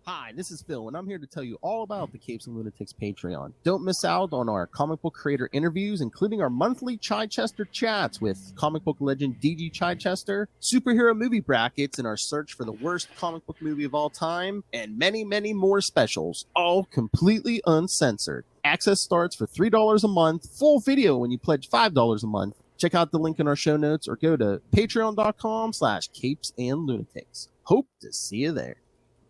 Hi, this is Phil, and I'm here to tell you all about the Capes and Lunatics Patreon. Don't miss out on our comic book creator interviews, including our monthly Chichester chats with comic book legend DG Chichester, superhero movie brackets in our search for the worst comic book movie of all time, and many, many more specials, all completely uncensored. Access starts for $3 a month, full video when you pledge $5 a month. Check out the link in our show notes or go to patreon.com/capesandlunatics. Hope to see you there.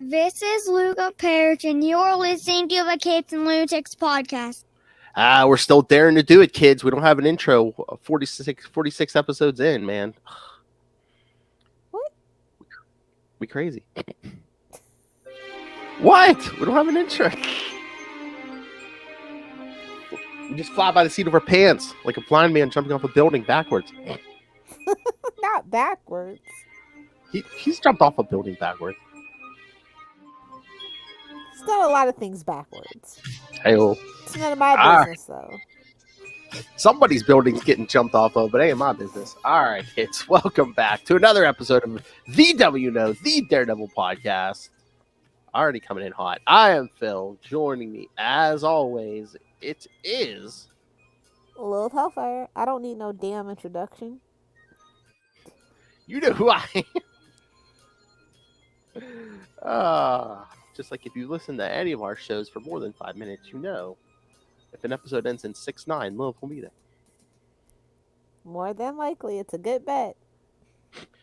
This is Luca Perich, and you're listening to the Capes and Lunatics podcast. We're still daring to do it, kids. We don't have an intro 46 episodes in, man. What? We crazy. What? We don't have an intro. We just fly by the seat of our pants like a blind man jumping off a building backwards. Not backwards. He's jumped off a building backwards. It's done a lot of things backwards. Hey-oh. It's none of my business, though. Somebody's building's getting jumped off of, but it ain't my business. All right, kids. Welcome back to another episode of the Daredevil Podcast. Already coming in hot. I am Phil. Joining me, as always, it is... Lilith Hellfire. I don't need no damn introduction. You know who I am. Just like if you listen to any of our shows for more than 5 minutes, you know if an episode ends in 6-9, Lilith will be there. More than likely, it's a good bet.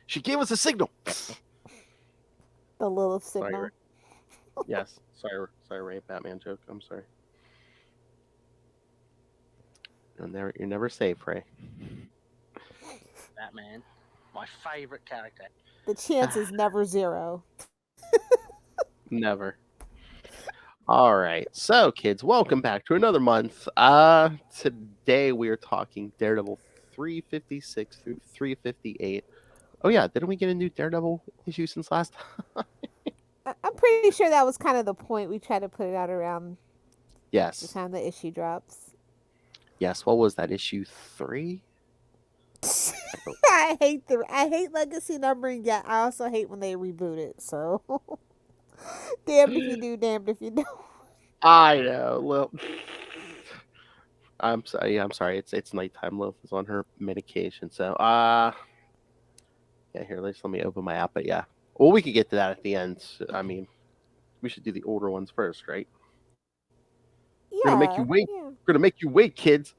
She gave us a signal. The Lilith signal. Sorry, yes. Sorry, Ray. Batman joke. I'm sorry. You're never safe, Ray. Batman, my favorite character. The chance is never zero. Never. All right. So, kids, welcome back to another month. Today we are talking Daredevil 356 through 358. Oh, yeah. Didn't we get a new Daredevil issue since last time? I'm pretty sure that was kind of the point. We tried to put it out around the Yes. time the issue drops. Yes. What was that? Issue 3? I hate legacy numbering, yet I also hate when they reboot it, so... Damned if you do, damned if you don't. I know. Well, I'm sorry. Yeah, I'm sorry. It's nighttime. Lilith is on her medication. So, yeah. Here, let me open my app. But yeah, well, we could get to that at the end. I mean, we should do the older ones first, right? Yeah. We're gonna make you wait. Yeah. We're gonna make you wait, kids.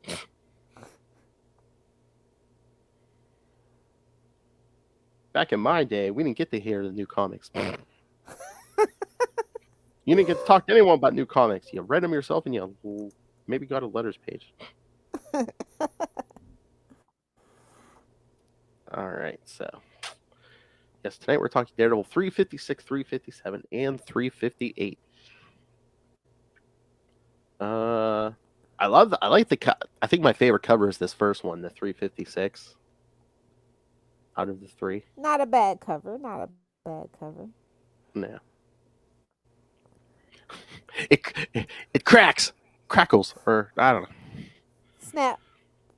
Back in my day, we didn't get to hear the new comics. You didn't get to talk to anyone about new comics. You read them yourself, and you maybe got a letters page. All right, so yes, tonight we're talking Daredevil 356, 357, and 358. I like the. I think my favorite cover is this first one, the 356. Out of the three, Not a bad cover. no. It crackles, or I don't know. Snap,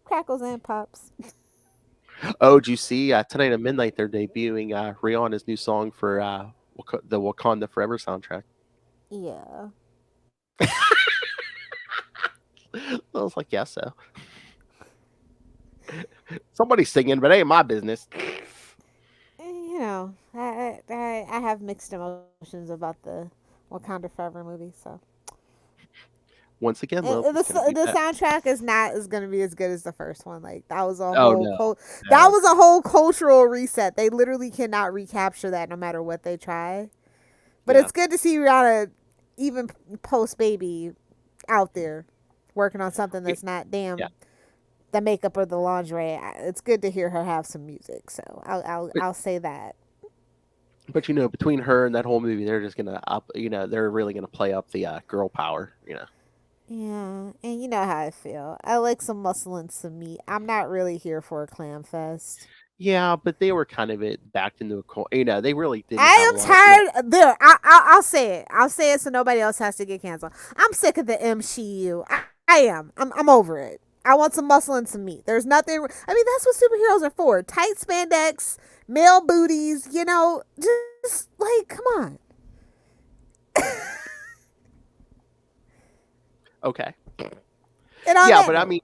crackles, and pops. Oh, did you see tonight at midnight they're debuting Rihanna's new song for the Wakanda Forever soundtrack? Yeah. I was like, yes, so. Somebody's singing, but it ain't my business. You know, I have mixed emotions about the Wakanda Forever movie, so. Once again, the soundtrack is going to be as good as the first one. Like that was a that was a whole cultural reset. They literally cannot recapture that no matter what they try. But it's good to see Rihanna, even post baby, out there working on something that's not the makeup or the lingerie. It's good to hear her have some music. So I'll say that. But between her and that whole movie, they're just gonna they're really gonna play up the girl power. Yeah, and you know how I feel. I like some muscle and some meat. I'm not really here for a clam fest. Yeah, but they were kind of backed into a corner. They really didn't. I am tired. There, I'll say it. I'll say it so nobody else has to get canceled. I'm sick of the MCU. I am. I'm over it. I want some muscle and some meat. There's nothing. I mean, that's what superheroes are for. Tight spandex, male booties. Just like, come on. Okay. And on Yeah, that but I note- mean,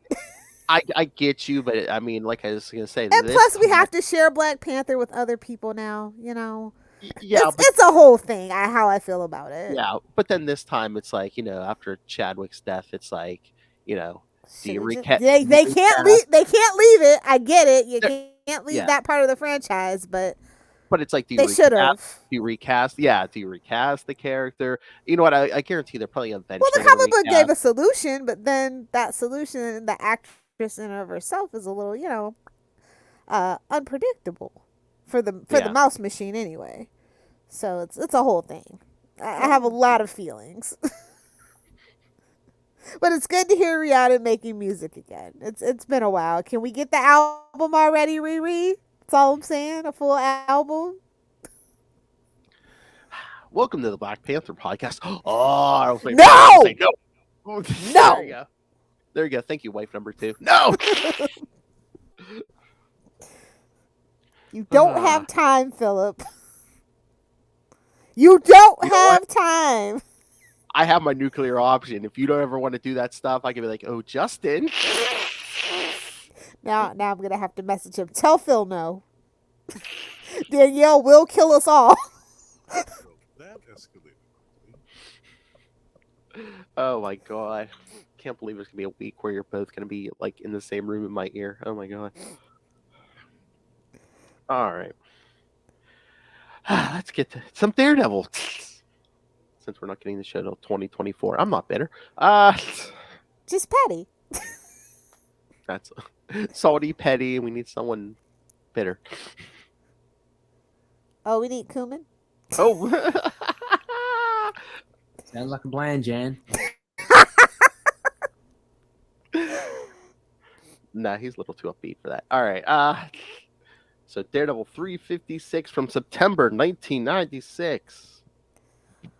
I get you, but I mean, like I was gonna say, and this plus we time- have to share Black Panther with other people now. yeah, but It's a whole thing. How I feel about it. yeah, but then this time it's like, after Chadwick's death, it's like, do you Should've just- recast? They can't leave. They can't leave it. I get it. You can't leave yeah. that part of the franchise, but But it's like, do they you should have. recast? Do you recast? Yeah, do you recast the character? You know what? I guarantee they're probably eventually. Well, the gonna comic book recast. gave a solution, but then that solution, the actress in and of herself, is a little, unpredictable for the mouse machine anyway. So it's a whole thing. I have a lot of feelings, but it's good to hear Rihanna making music again. It's been a while. Can we get the album already, Riri? That's all I'm saying. A full album. Welcome to the Black Panther podcast. Oh, I was waiting No! for you to say no. No! There you go. There you go. Thank you, wife number 2. No. You don't have time, Philip. You don't have time. I have my nuclear option. If you don't ever want to do that stuff, I can be like, oh, Justin. Now I'm gonna have to message him. Tell Phil no. Danielle will kill us all. That escalated. Oh my god. Can't believe it's gonna be a week where you're both gonna be like in the same room in my ear. Oh my god. All right. Let's get to some Daredevil. Since we're not getting the show till 2024, I'm not bitter. Just petty. That's salty, petty. We need someone bitter. Oh, we need Kuman. Oh. Sounds like a plan, Jan. Nah, he's a little too upbeat for that. All right. So Daredevil 356 from September 1996.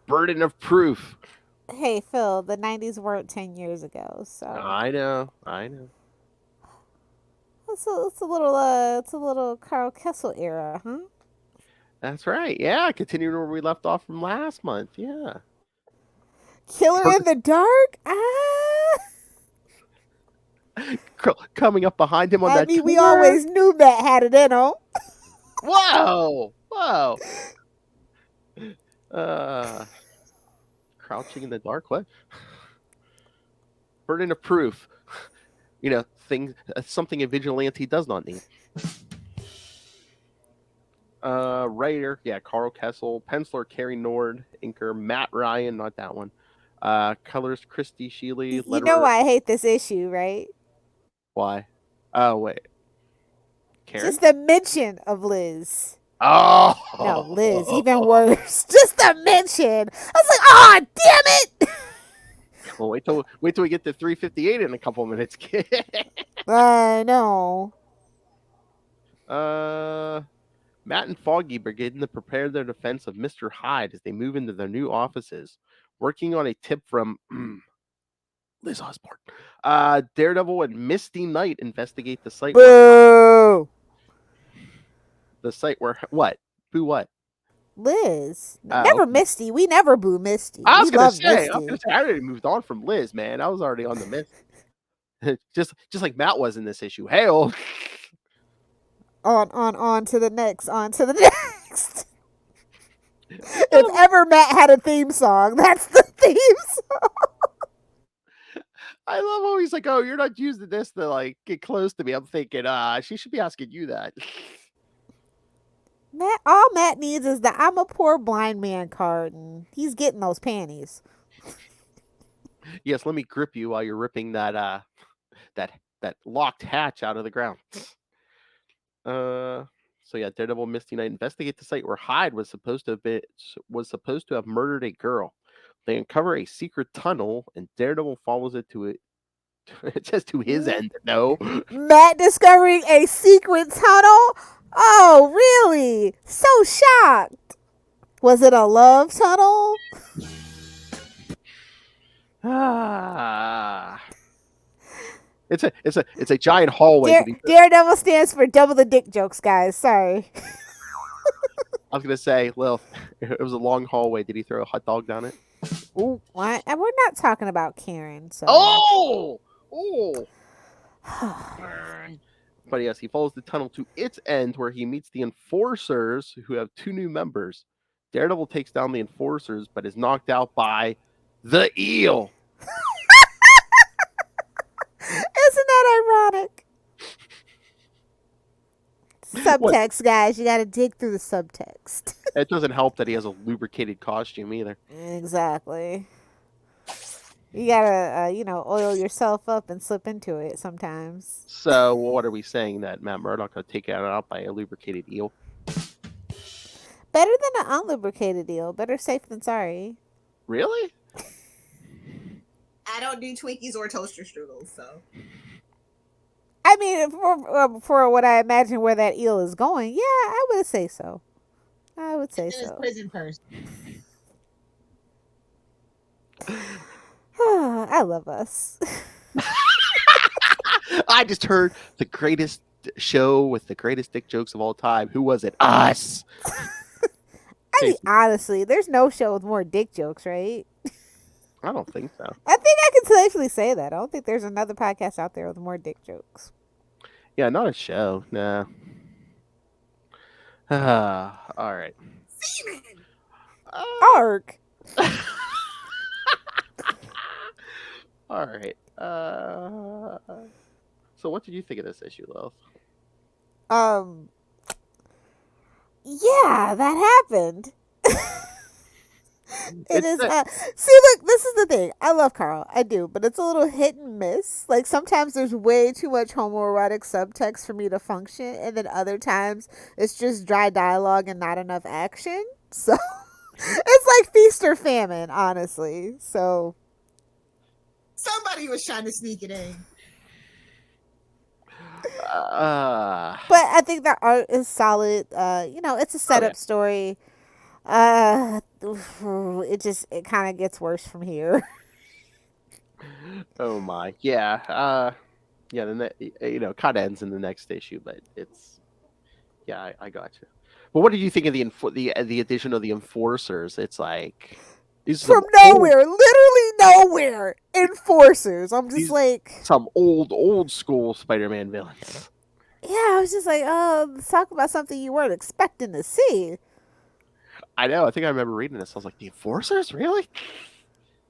Burden of Proof. Hey, Phil, the 90s weren't 10 years ago, so I know. it's a little Carl Kessel era, huh? That's right. Yeah, continuing where we left off from last month. Yeah. Killer in the dark? Coming up behind him on I that mean, we tour. always knew Matt had it in him. Whoa! Crouching in the dark. What? Burden of proof. Things. Something a vigilante does not need. Writer, Carl Kessel. Penciler, Carrie Nord. Inker, Matt Ryan. Not that one. Colorist, Christy Sheely. You know why I hate this issue, right? Why? Oh wait. Karen. Just the mention of Liz. Oh No, Liz, even worse. Just the mention. I was like, oh, damn it. Well, wait till we get to 358 in a couple minutes. I know. Matt and Foggy begin to prepare their defense of Mister Hyde as they move into their new offices, working on a tip from Liz Osborne. Daredevil and Misty Knight investigate the site. Boo. The site where what? Boo what? Liz. Oh, Never okay. Misty. We never boo Misty. I was We gonna love say, I Misty. was gonna say, I already moved on from Liz, man. I was already on the Misty. just like Matt was in this issue. Hail. On to the next. On to the next. If ever Matt had a theme song, that's the theme song. I love how he's like, oh, you're not using this to like get close to me. I'm thinking, she should be asking you that. All Matt needs is the I'm a poor blind man card, and he's getting those panties. Yes, let me grip you while you're ripping that that locked hatch out of the ground. So yeah, Daredevil, Misty Knight investigate the site where Hyde was supposed to have murdered a girl. They uncover a secret tunnel, and Daredevil follows it to it. It says to his end. No, Matt discovering a secret tunnel? Oh, really? So shocked. Was it a love tunnel? It's a giant hallway. Daredevil stands for double the dick jokes, guys. Sorry. I was gonna say, Lil, it was a long hallway. Did he throw a hot dog down it? Ooh, what? And we're not talking about Karen, so. Oh! Burn. But yes, he follows the tunnel to its end where he meets the Enforcers, who have 2 new members. Daredevil takes down the Enforcers, but is knocked out by the Eel. Isn't that ironic? Subtext, guys. You got to dig through the subtext. It doesn't help that he has a lubricated costume either. Exactly. You gotta, oil yourself up and slip into it sometimes. So, what are we saying, that Matt Murdock got taken out by a lubricated eel? Better than an unlubricated eel. Better safe than sorry. Really? I don't do Twinkies or toaster strudels, so. I mean, for what I imagine where that eel is going, yeah, I would say so. I would say It's so. prison first. I love us. I just heard the greatest show with the greatest dick jokes of all time. Who was it? Us. I mean, honestly, there's no show with more dick jokes, right? I don't think so. I think I can safely say that. I don't think there's another podcast out there with more dick jokes. Yeah, not a show. Nah. All right. Seaman! Ark. All right. So what did you think of this issue, Lilith? Yeah, that happened. It is. It's See, look, this is the thing. I love Carl. I do, but it's a little hit and miss. Like, sometimes there's way too much homoerotic subtext for me to function, and then other times it's just dry dialogue and not enough action. So it's like feast or famine, honestly. So Somebody was trying to sneak it in. but I think the art is solid. It's a setup story. It kind of gets worse from here. Oh my, yeah, yeah. Then kind of ends in the next issue, but it's I got you. But what did you think of the addition of the Enforcers? It's like From nowhere, literally nowhere. Enforcers. I'm just like, some old school Spider-Man villains. yeah, I was just like, let's talk about something you weren't expecting to see. I know. I think I remember reading this. I was like, the Enforcers, really?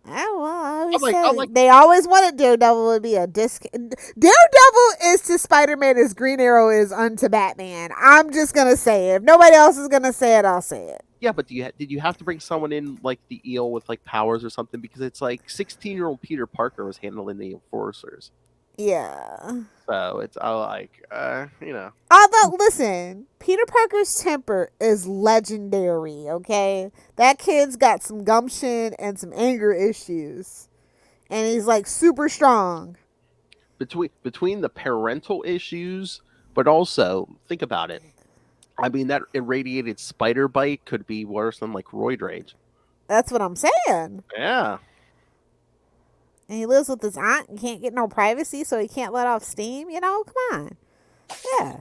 Oh, well, I always I'm said like- they always wanted Daredevil to be a disc. Daredevil is to Spider-Man as Green Arrow is unto Batman. I'm just gonna say it. If nobody else is gonna say it, I'll say it. Yeah, but did you have to bring someone in like the Eel with like powers or something? Because it's like 16-year-old Peter Parker was handling the Enforcers. Yeah. So it's Although, listen, Peter Parker's temper is legendary, okay? That kid's got some gumption and some anger issues. And he's like super strong. between the parental issues, but also think about it. I mean, that irradiated spider bite could be worse than like roid rage. That's what I'm saying. Yeah. And he lives with his aunt and can't get no privacy, so he can't let off steam. Come on. Yeah.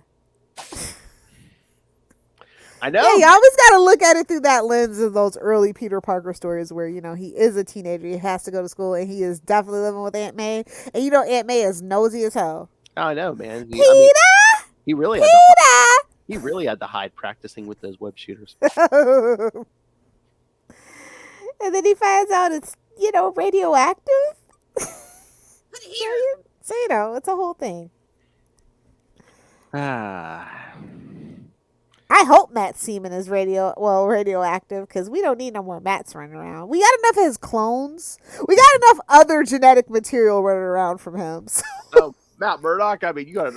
I know. Yeah, you always got to look at it through that lens of those early Peter Parker stories where, he is a teenager, he has to go to school, and he is definitely living with Aunt May. And Aunt May is nosy as hell. I know, man. Peter! He really Peter! he really had to hide practicing with those web shooters. And then he finds out it's, radioactive. So, it's a whole thing. Ah. I hope Matt's semen is radioactive, because we don't need no more Matts running around. We got enough of his clones. We got enough other genetic material running around from him. So. Oh, Matt Murdock. I mean, you got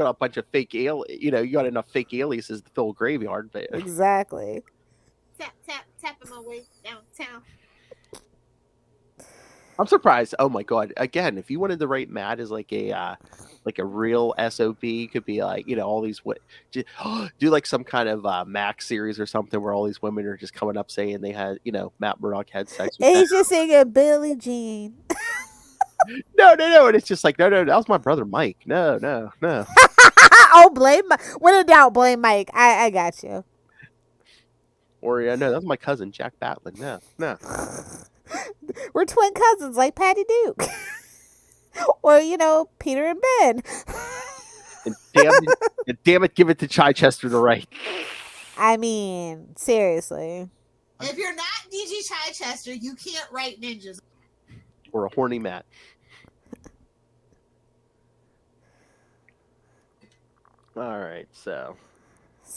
a bunch of fake you got enough fake aliases to fill a graveyard. But Exactly. Tap, tap, tapping my way downtown. I'm surprised. Oh my god! Again, if you wanted to write Matt as like a real SOB, could be like all these do like some kind of Max series or something where all these women are just coming up saying they had Matt Murdock had sex with And he's just singing Billie Jean. no, and it's just like no, that was my brother Mike. No. Oh, blame when in doubt, blame Mike. I got you. Or yeah, no, that's my cousin Jack Batlin. No. We're twin cousins like Patty Duke. Or, Peter and Ben. And damn it, give it to Chichester to write. I mean, seriously. If you're not DG Chichester, you can't write ninjas. Or a horny Matt. All right, so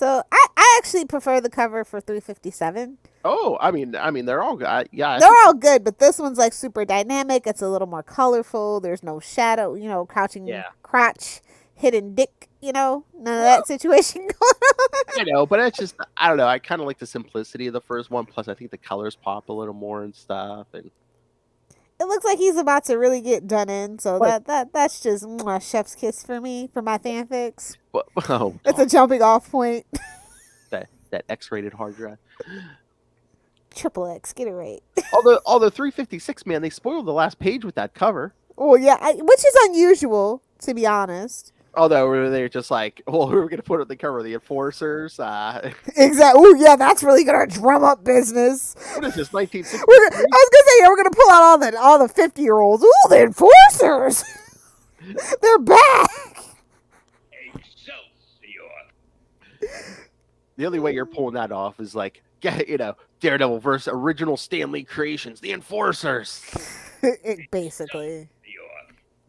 I actually prefer the cover for 357. oh, I mean they're all good. Yeah, They're all good, but this one's like super dynamic. It's a little more colorful. There's no shadow, crouching crotch, hidden dick, none of that situation going on. I know, but it's just I don't know. I kind of like the simplicity of the first one. Plus, I think the colors pop a little more and stuff. And It looks like he's about to really get done in, so that's just chef's kiss for me for my fanfics. but, oh, It's a jumping off point. that X-rated hard drive. Triple X, get it right. Although 356, man, they spoiled the last page with that cover. Oh yeah, which is unusual to be honest. Although they're just like, well, who are we going to put on the cover? The Enforcers? Exactly. Oh yeah, that's really gonna drum up business. What is this, 1960? I was gonna say we're gonna pull out all the 50-year-olds. Ooh, the Enforcers. They're back. The only way you're pulling that off is like, Daredevil versus original Stan Lee creations, the Enforcers. Basically.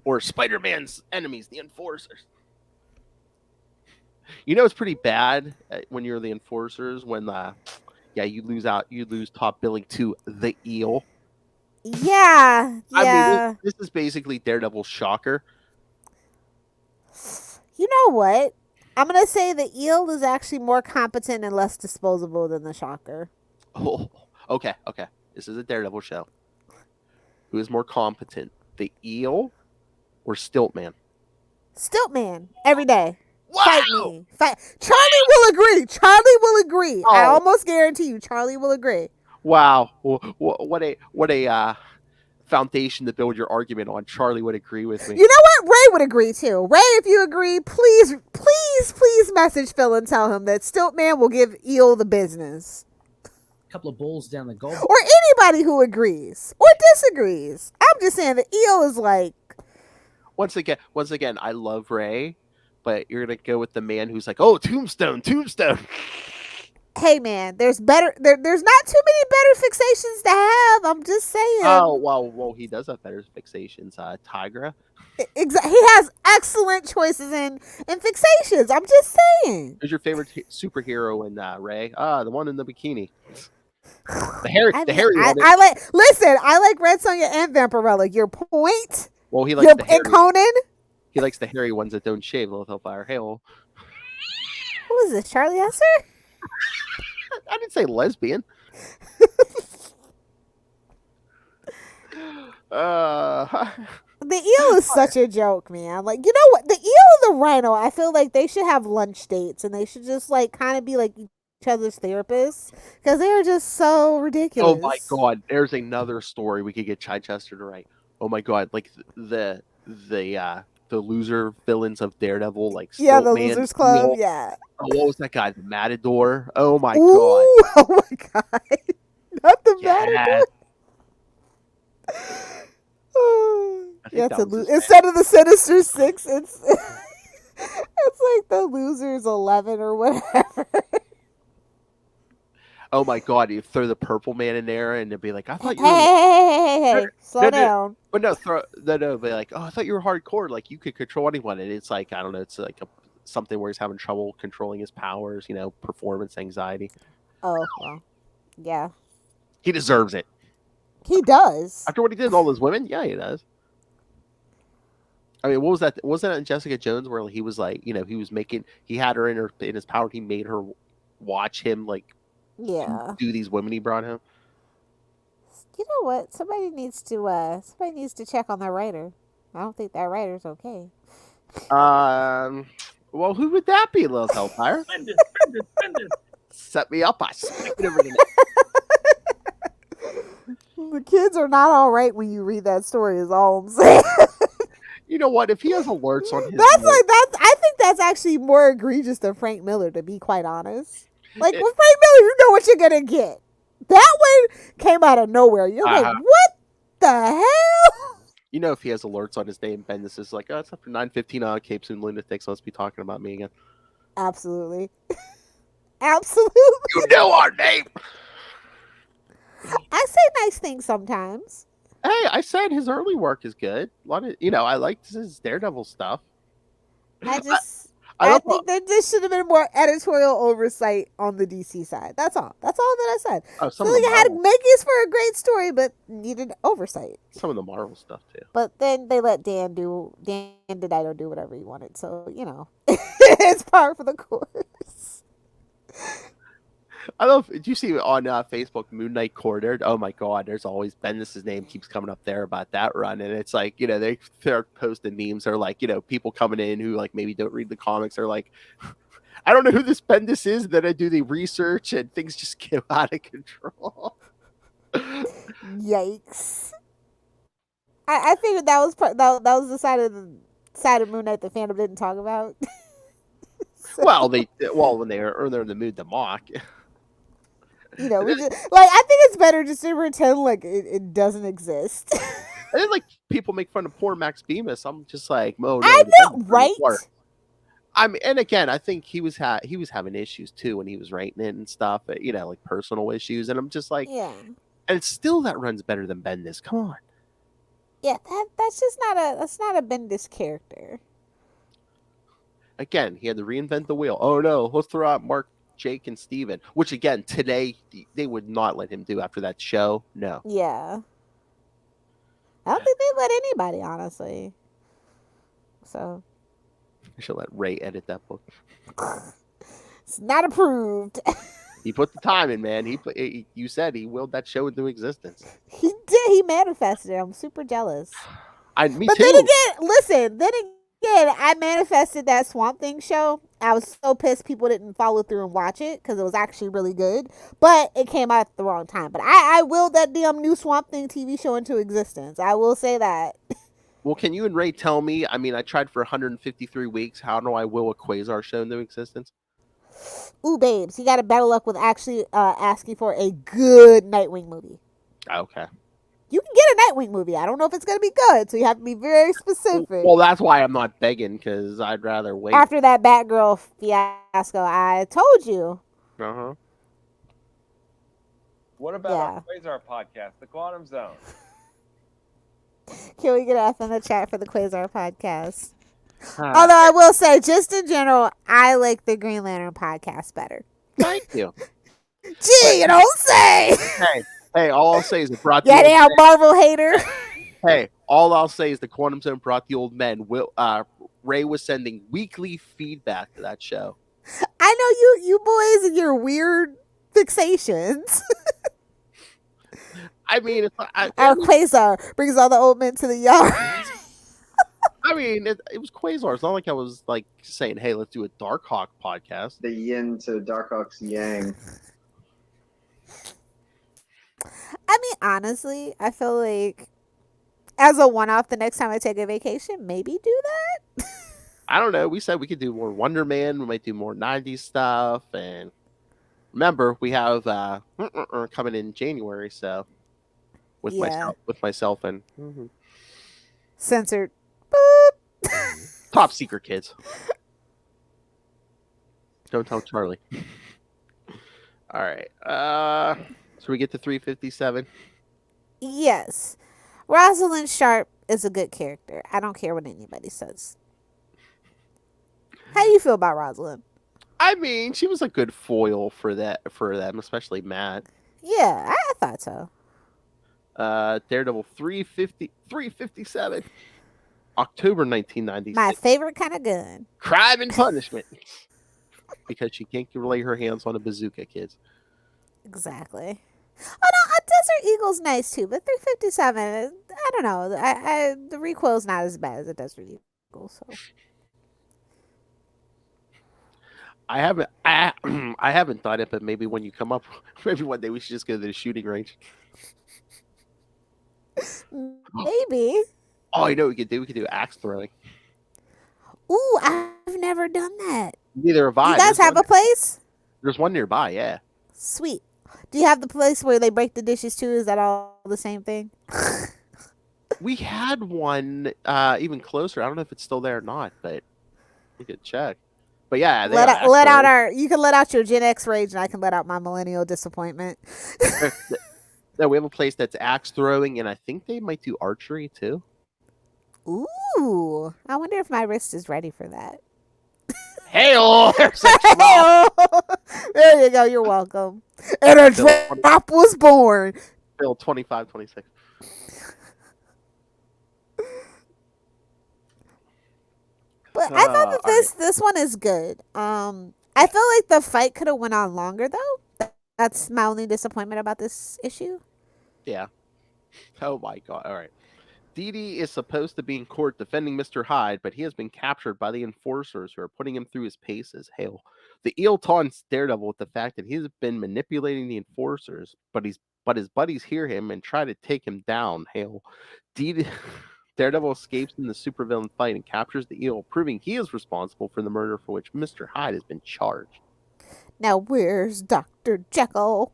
Or Spider-Man's enemies, the Enforcers. It's pretty bad when you're the Enforcers when you lose top billing to the Eel. Yeah. I mean, this is basically Daredevil's Shocker. You know what? I'm going to say the Eel is actually more competent and less disposable than the Shocker. Oh, okay. This is a Daredevil show. Who is more competent, the Eel or Stiltman? Stiltman, every day. Wow! Fight me. Charlie will agree. Oh. I almost guarantee you Charlie will agree. Wow. What a foundation to build your argument on. Charlie would agree with me. You know what? Ray would agree too. Ray, if you agree, please message Phil and tell him that Stiltman will give Eel the business. Couple of bowls down the Gulf. Or anybody who agrees or disagrees. I'm just saying the Eel is like. Once again, I love Ray, but you're gonna go with the man who's like, oh, Tombstone. Hey man, there's not too many better fixations to have. I'm just saying. Oh well, he does have better fixations. Tigra. Exactly. He has excellent choices in fixations. I'm just saying. Who's your favorite superhero in Ray? The one in the bikini. The hairy one. I like Red Sonja and Vampirella. Your point. Well, he likes and Conan. He likes the hairy ones that don't shave. Lilith Hellfire. Hey, well. Who is this? Charlie Esser? I didn't say lesbian. The Eel is such a joke, man. Like, you know what? The Eel and the Rhino, I feel like they should have lunch dates and they should just kind of be like each other's therapists because they are just so ridiculous. Oh my god, there's another story we could get Chichester to write. Oh my god, like the loser villains of Daredevil, like the Stiltman, Losers Club, Eel. yeah. Oh, what was that guy? The Matador. Oh my god. Oh my god. Not the Matador. Instead of the Sinister Six, it's like the Losers 11 or whatever. Oh my god, you throw the Purple Man in there and it'd be like, I thought you were Hey, slow down. But no, be like, oh, I thought you were hardcore, like you could control anyone. And it's like, I don't know, it's like something where he's having trouble controlling his powers, performance anxiety. Oh, well. Yeah. He deserves it. He does. After what he did to all those women, yeah, he does. I mean, what was that? Wasn't that in Jessica Jones where he was like, he had her in his power. He made her watch him do these women he brought him. You know what? Somebody needs to check on that writer. I don't think that writer's okay. Well, who would that be, Lilith Hellfire? Brendan. Set me up. I smacked everything. The kids are not all right when you read that story. Is all I'm saying. You know what? If he has alerts on his, I think that's actually more egregious than Frank Miller, to be quite honest. Like with Frank Miller, you know what you're gonna get. That one came out of nowhere. You're like, what the hell? You know, if he has alerts on his name, Bendis is like, oh, it's after 9:15 Capes and Lunatics. Must be talking about me again. Absolutely. Absolutely. You know our name. I say nice things sometimes. Hey, I said his early work is good. A lot of, I liked his Daredevil stuff. I think that there should have been more editorial oversight on the DC side. That's all. That's all that I said. Oh, so it had makings for a great story, but needed oversight. Some of the Marvel stuff too. But then they let Dan DeDito do whatever he wanted. So it's par for the course. I love. Did you see on Facebook Moon Knight Quartered? Oh my God! There's always Bendis' name keeps coming up there about that run, and it's like they're posting memes. They're like people coming in who like maybe don't read the comics. They're like, I don't know who this Bendis is. Then I do the research, and things just get out of control. Yikes! I figured that was that was the side of Moon Knight the fandom didn't talk about. Well, when they're in the mood to mock. I think it's better just to pretend like it doesn't exist. And then, like, people make fun of poor Max Bemis. I'm just like, no, I know, right? I mean, and again, I think he was having issues too when he was writing it and stuff. Like personal issues, and I'm just like, yeah. And still, that runs better than Bendis. Come on. Yeah, that's just not a Bendis character. Again, he had to reinvent the wheel. Oh no, let's throw out Mark, Jake, and Steven. Which again, today they would not let him do after that show. No. Yeah. I don't think they let anybody, honestly. So. I should let Ray edit that book. It's not approved. He put the time in, man. You said he willed that show into existence. He did. He manifested it. I'm super jealous. Me but too. Then again, listen. I manifested that Swamp Thing show. I was so pissed people didn't follow through and watch it because it was actually really good. But it came out at the wrong time. But I willed that damn new Swamp Thing TV show into existence. I will say that. Well, can you and Ray tell me? I mean, I tried for 153 weeks. How do I will a Quasar show into existence? Ooh, babes, you got to better luck with actually asking for a good Nightwing movie. Okay. You can get a Nightwing movie. I don't know if it's going to be good, so you have to be very specific. Well, that's why I'm not begging, because I'd rather wait. After that Batgirl fiasco, I told you. Uh-huh. What about our Quasar podcast, The Quantum Zone? Can we get F in the chat for the Quasar podcast? Although I will say, just in general, I like the Green Lantern podcast better. Thank you. Gee, you don't say. Hey, all I'll say is it brought the damn Marvel hater. Hey, all I'll say is the Quantum Zone brought the old men. Ray was sending weekly feedback to that show. I know you boys and your weird fixations. I mean, our Quasar brings all the old men to the yard. I mean, it was Quasar. It's not like I was like saying, "Hey, let's do a Darkhawk podcast." The yin to Darkhawk's yang. I mean, honestly, I feel like as a one-off, the next time I take a vacation, maybe do that. I don't know. We said we could do more Wonder Man. We might do more 90s stuff. And remember, we have coming in January, so with myself and censored. Top secret, kids. Don't tell Charlie. All right. So we get to 357. Yes. Rosalind Sharp is a good character. I don't care what anybody says. How do you feel about Rosalind? I mean, she was a good foil for them, especially Matt. Yeah, I thought so. Daredevil 357. October 1996. My favorite kind of gun. Crime and Punishment. Because she can't lay her hands on a bazooka, kids. Exactly. Oh no, a Desert Eagle's nice too, but 357, I don't know. The recoil's not as bad as a Desert Eagle, so. I haven't thought it, but maybe when you come up, maybe one day we should just go to the shooting range. Maybe. Oh, you know what we could do? We could do axe throwing. Ooh, I've never done that. Neither have I. You guys have a place? There's one nearby, yeah. Sweet. Do you have the place where they break the dishes too? Is that all the same thing? We had one even closer. I don't know if it's still there or not, but we could check. But yeah, they have Let out axe you can let out your Gen X rage, and I can let out my millennial disappointment. throwing. No, we have a place that's axe throwing, and I think they might do archery too. Ooh, I wonder if my wrist is ready for that. Hail! There's a drop. There you go. You're welcome. And a drop was born. Bill 25, 26. But I thought that this one is good. I feel like the fight could have went on longer though. That's my only disappointment about this issue. Yeah. Oh my god. All right. Dee Dee is supposed to be in court defending Mr. Hyde, but he has been captured by the enforcers who are putting him through his paces. Hail. The eel taunts Daredevil with the fact that he's been manipulating the enforcers, but his buddies hear him and try to take him down. Hail. Daredevil escapes in the supervillain fight and captures the eel, proving he is responsible for the murder for which Mr. Hyde has been charged. Now where's Dr. Jekyll?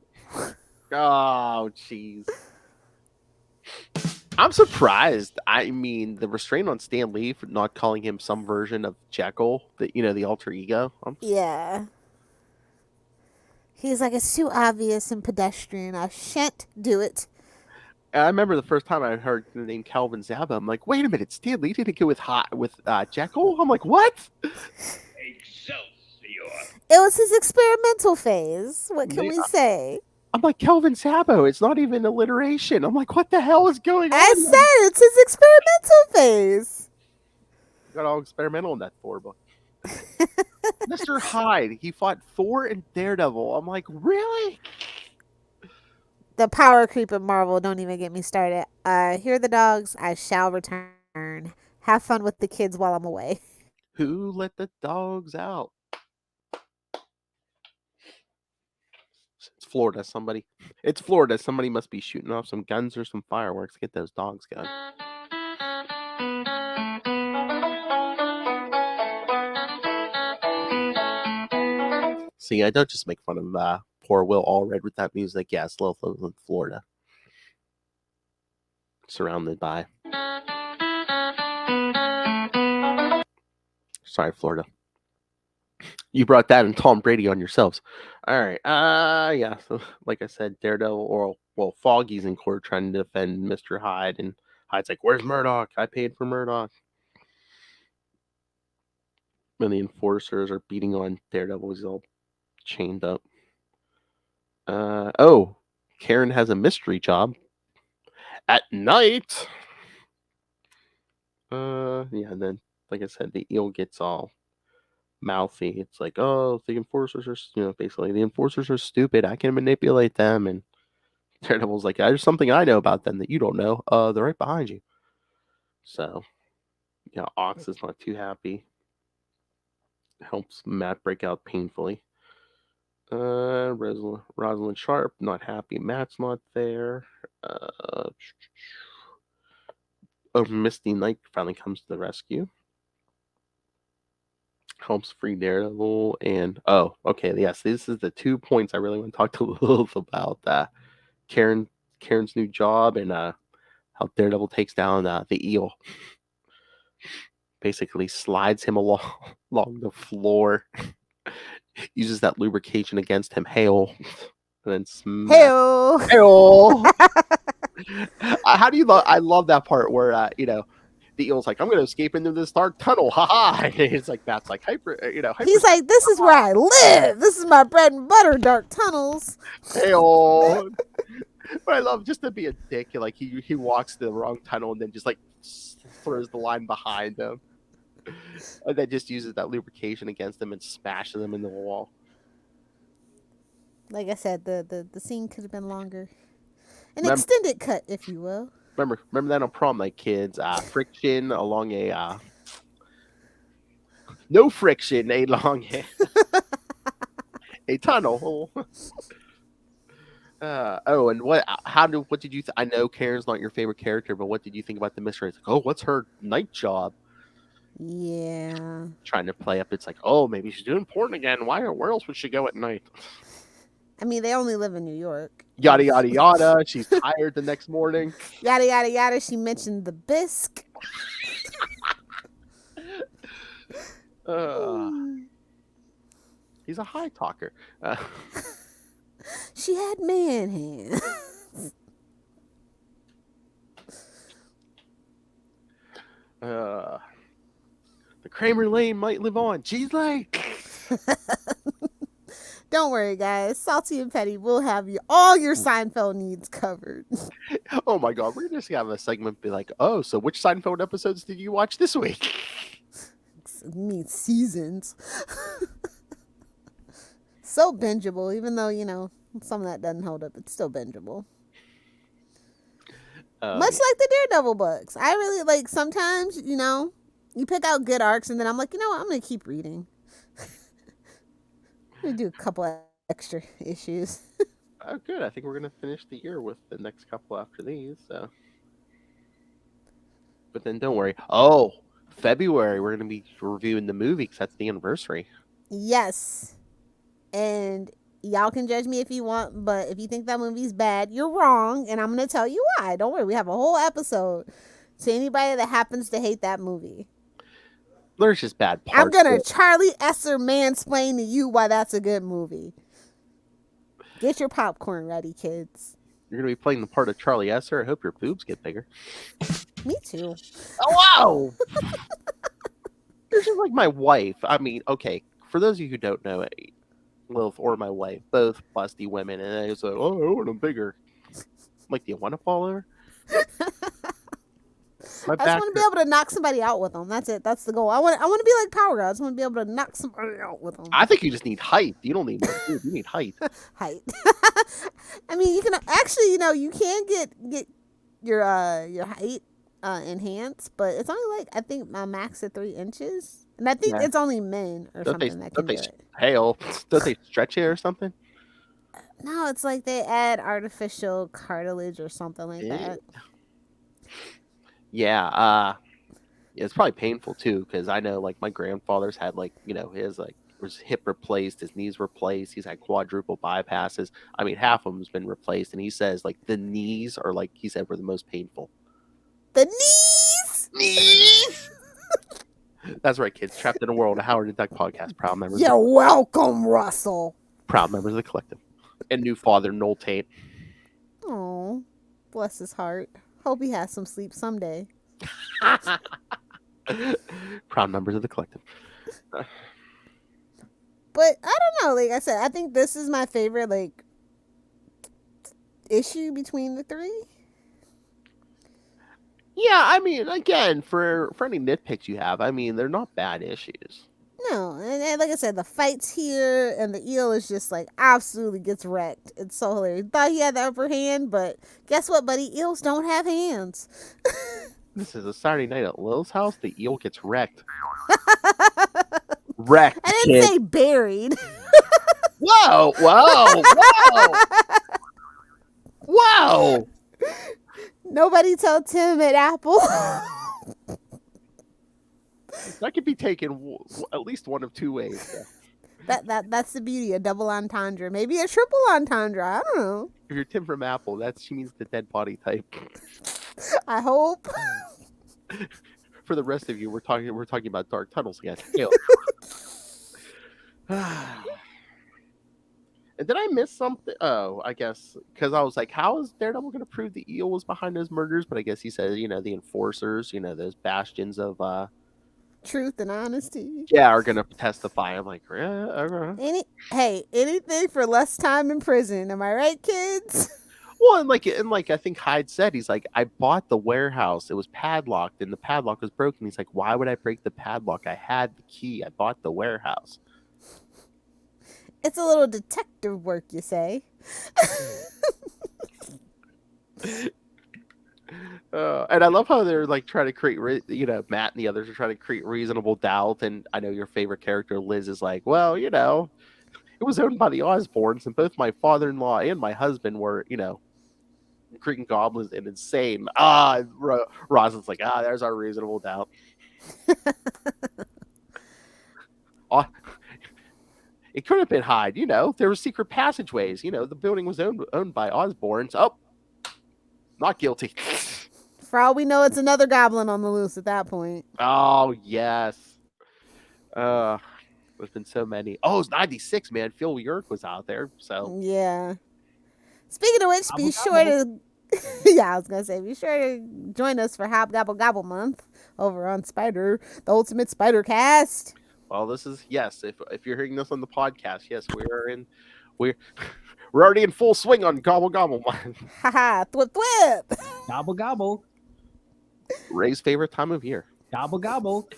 Oh, jeez. I'm surprised. I mean, the restraint on Stan Lee for not calling him some version of Jekyll, the alter ego. Yeah. He's like, it's too obvious and pedestrian. I shan't do it. I remember the first time I heard the name Calvin Zaba, I'm like, wait a minute, Stan Lee didn't go with Jekyll? I'm like, what? It was his experimental phase. What can we say? I'm like, Kelvin Sabo, it's not even alliteration. I'm like, what the hell is going on? I said it's his experimental phase. Got all experimental in that Thor book. Mr. Hyde, he fought Thor and Daredevil. I'm like, really? The power creep at Marvel, don't even get me started. Hear the dogs, I shall return. Have fun with the kids while I'm away. Who let the dogs out? It's Florida, somebody. It's Florida. Somebody must be shooting off some guns or some fireworks. Get those dogs going. See, I don't just make fun of poor Will Allred with that music. Yes, Lilith lives in Florida. Surrounded by. Sorry, Florida. You brought that and Tom Brady on yourselves. All right. Yeah. So, like I said, Daredevil, Foggy's in court trying to defend Mr. Hyde, and Hyde's like, "Where's Murdoch? I paid for Murdoch." And the enforcers are beating on Daredevil. He's all chained up. Karen has a mystery job at night. Yeah. And then, like I said, the eel gets all mouthy. It's like, oh, the enforcers are, basically the enforcers are stupid. I can manipulate them. And Daredevil's like, there's something I know about them that you don't know. They're right behind you. So, Ox is not too happy. Helps Matt break out painfully. Rosalind Sharp, not happy. Matt's not there. Misty Knight finally comes to the rescue. Helps free Daredevil, and yes, this is the 2 points I really want to talk to Lilith about. Karen's new job, and how Daredevil takes down the eel. Basically slides him along the floor, uses that lubrication against him. Hail, and then hail. How do you love? I love that part where the eel's like, I'm going to escape into this dark tunnel. Ha! It's like, Matt's like, hyper. He's like, this is where I live. This is my bread and butter, dark tunnels. Hey-oh. But I love just to be a dick. Like, he walks the wrong tunnel and then just, like, throws the line behind him. And then just uses that lubrication against him and smashes them into the wall. Like I said, the scene could have been longer. An extended cut, if you will. Remember that on prom night, kids. Friction along a no friction along a tunnel. And what did you? I know Karen's not your favorite character, but what did you think about the mystery? It's like, what's her night job? Yeah. Trying to play up. It's like, oh, maybe she's doing porn again. Where else would she go at night? I mean, they only live in New York. Yada, yada, yada. She's tired the next morning. Yada, yada, yada. She mentioned the bisque. He's a high talker. She had man hands. The Kramer Lane might live on. She's like... Don't worry, guys. Salty and Petty will have all your Seinfeld needs covered. Oh my god, we're just gonna have a segment be like, oh, so which Seinfeld episodes did you watch this week? It means seasons. So bingeable, even though, some of that doesn't hold up. It's still bingeable. Much like the Daredevil books. I really like sometimes, you pick out good arcs and then I'm like, you know what? I'm going to keep reading. I'm going to do a couple of extra issues. Oh, good. I think we're going to finish the year with the next couple after these. So, but then don't worry. Oh, February, we're going to be reviewing the movie because that's the anniversary. Yes. And y'all can judge me if you want, but if you think that movie's bad, you're wrong. And I'm going to tell you why. Don't worry. We have a whole episode to anybody that happens to hate that movie. There's just bad parts. I'm going to Charlie Esser mansplain to you why that's a good movie. Get your popcorn ready, kids. You're going to be playing the part of Charlie Esser. I hope your boobs get bigger. Me too. Oh, wow. This is like my wife. I mean, okay, for those of you who don't know it, Lilith or my wife, both busty women, and they say, oh, I want them bigger. I'm like, do you want to fall over? I just want to be able to knock somebody out with them. That's it. That's the goal. I want to be like Power God. I just want to be able to knock somebody out with them. I think you just need height. You don't need you need height. Height. I mean, you can actually, you can get your height enhanced, but it's only like, I think my max at 3 inches, and I think it's only men or something that can do it. Hell, don't they stretch it or something? No, it's like they add artificial cartilage or something like that. Yeah, it's probably painful too, because I know like my grandfather's had his hip replaced, his knees replaced, he's had quadruple bypasses. I mean, half of them's been replaced, and he says like the knees are like he said were the most painful. The knees. That's right, kids. Trapped in a World, a Howard and Duck podcast. Proud members. You're welcome, Russell. Proud members of the collective, and new father Noel Tate. Oh, bless his heart. Hope he has some sleep someday. Proud members of the collective. But I don't know. Like I said, I think this is my favorite issue between the three. Yeah, I mean, again, for any nitpicks you have, I mean, they're not bad issues. No, and like I said, the fights here and the eel is just like absolutely gets wrecked. It's so hilarious. Thought he had the upper hand, but guess what, buddy? Eels don't have hands. This is a Saturday night at Lil's house. The eel gets wrecked. Wrecked. I didn't say buried. Whoa, whoa, whoa. Whoa. Nobody tell Tim at Apple. That could be taken at least one of two ways. That's the beauty, a double entendre, maybe a triple entendre. I don't know. If you're Tim from Apple, she means the dead body type. I hope. For the rest of you, we're talking about Dark Tunnels again. And did I miss something? Oh, I guess because I was like, how is Daredevil going to prove the eel was behind those murders? But I guess he said, the enforcers, those bastions of truth and honesty. Yeah, are going to testify. I'm like, anything for less time in prison. Am I right, kids? Well, and like I think Hyde said, he's like, I bought the warehouse. It was padlocked, and the padlock was broken. He's like, why would I break the padlock? I had the key. I bought the warehouse. It's a little detective work, you say. And I love how they're like trying to create, Matt and the others are trying to create reasonable doubt. And I know your favorite character, Liz, is like, well, it was owned by the Osborns, and both my father-in-law and my husband were, Green Goblins and insane. Rosalind's like, there's our reasonable doubt. Oh, it could have been Hyde. There were secret passageways. The building was owned by Osborns. Oh, not guilty. For all we know, it's another goblin on the loose at that point. Oh, yes. There's been so many. Oh, it's 96, man. Phil Yerk was out there. So Yeah. Speaking of which, be Gobble, sure to yeah, I was gonna say, be sure to join us for Hobgobble Gobble Month over on the Ultimate Spider Cast. well, this is yes. If you're hearing this on the podcast, yes, we're already in full swing on Gobble Gobble Month. Haha, thwip thwip. Gobble gobble. Ray's favorite time of year. Gobble gobble.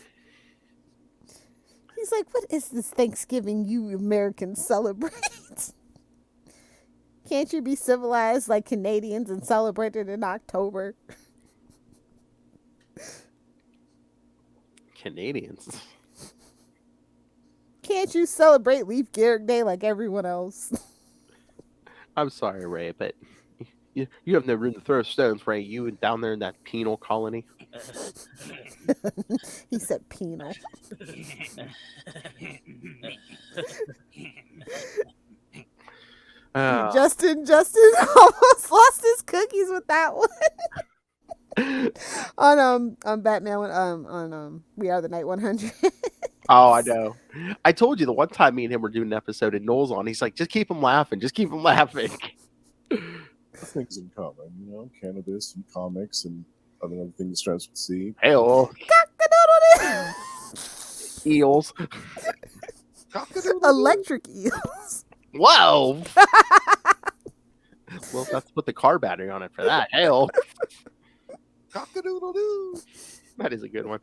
He's like, what is this Thanksgiving you Americans celebrate? Can't you be civilized like Canadians and celebrate it in October? Canadians. Can't you celebrate Leaf Garrick Day like everyone else? I'm sorry, Ray, but you have no room to throw stones, Ray. You down there in that penal colony. He said penal. Justin almost lost his cookies with that one. on Batman on We Are the Night 100. Oh, I know. I told you the one time me and him were doing an episode and Noel's on. He's like, just keep him laughing. Just keep him laughing. Things in common, cannabis and comics and other things starts with C. Hey-oh. Eels. Electric eels. Whoa. Well, let's put the car battery on it for that. Hey-oh. Cock-a-doodle-doo. That is a good one.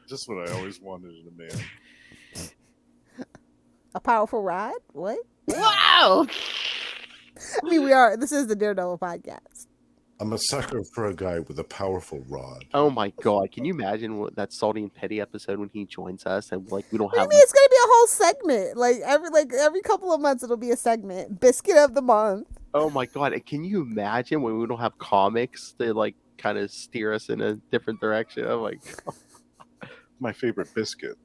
Just what I always wanted in a man. A powerful rod? What? Wow. I mean, this is the Daredevil podcast. I'm a sucker for a guy with a powerful rod. Oh my god! Can you imagine that Salty and Petty episode when he joins us and we don't What do have? you mean it's gonna be a whole segment? Like every couple of months it'll be a segment. Biscuit of the month. Oh my god! And can you imagine when we don't have comics to kind of steer us in a different direction? Oh my god! My favorite biscuit.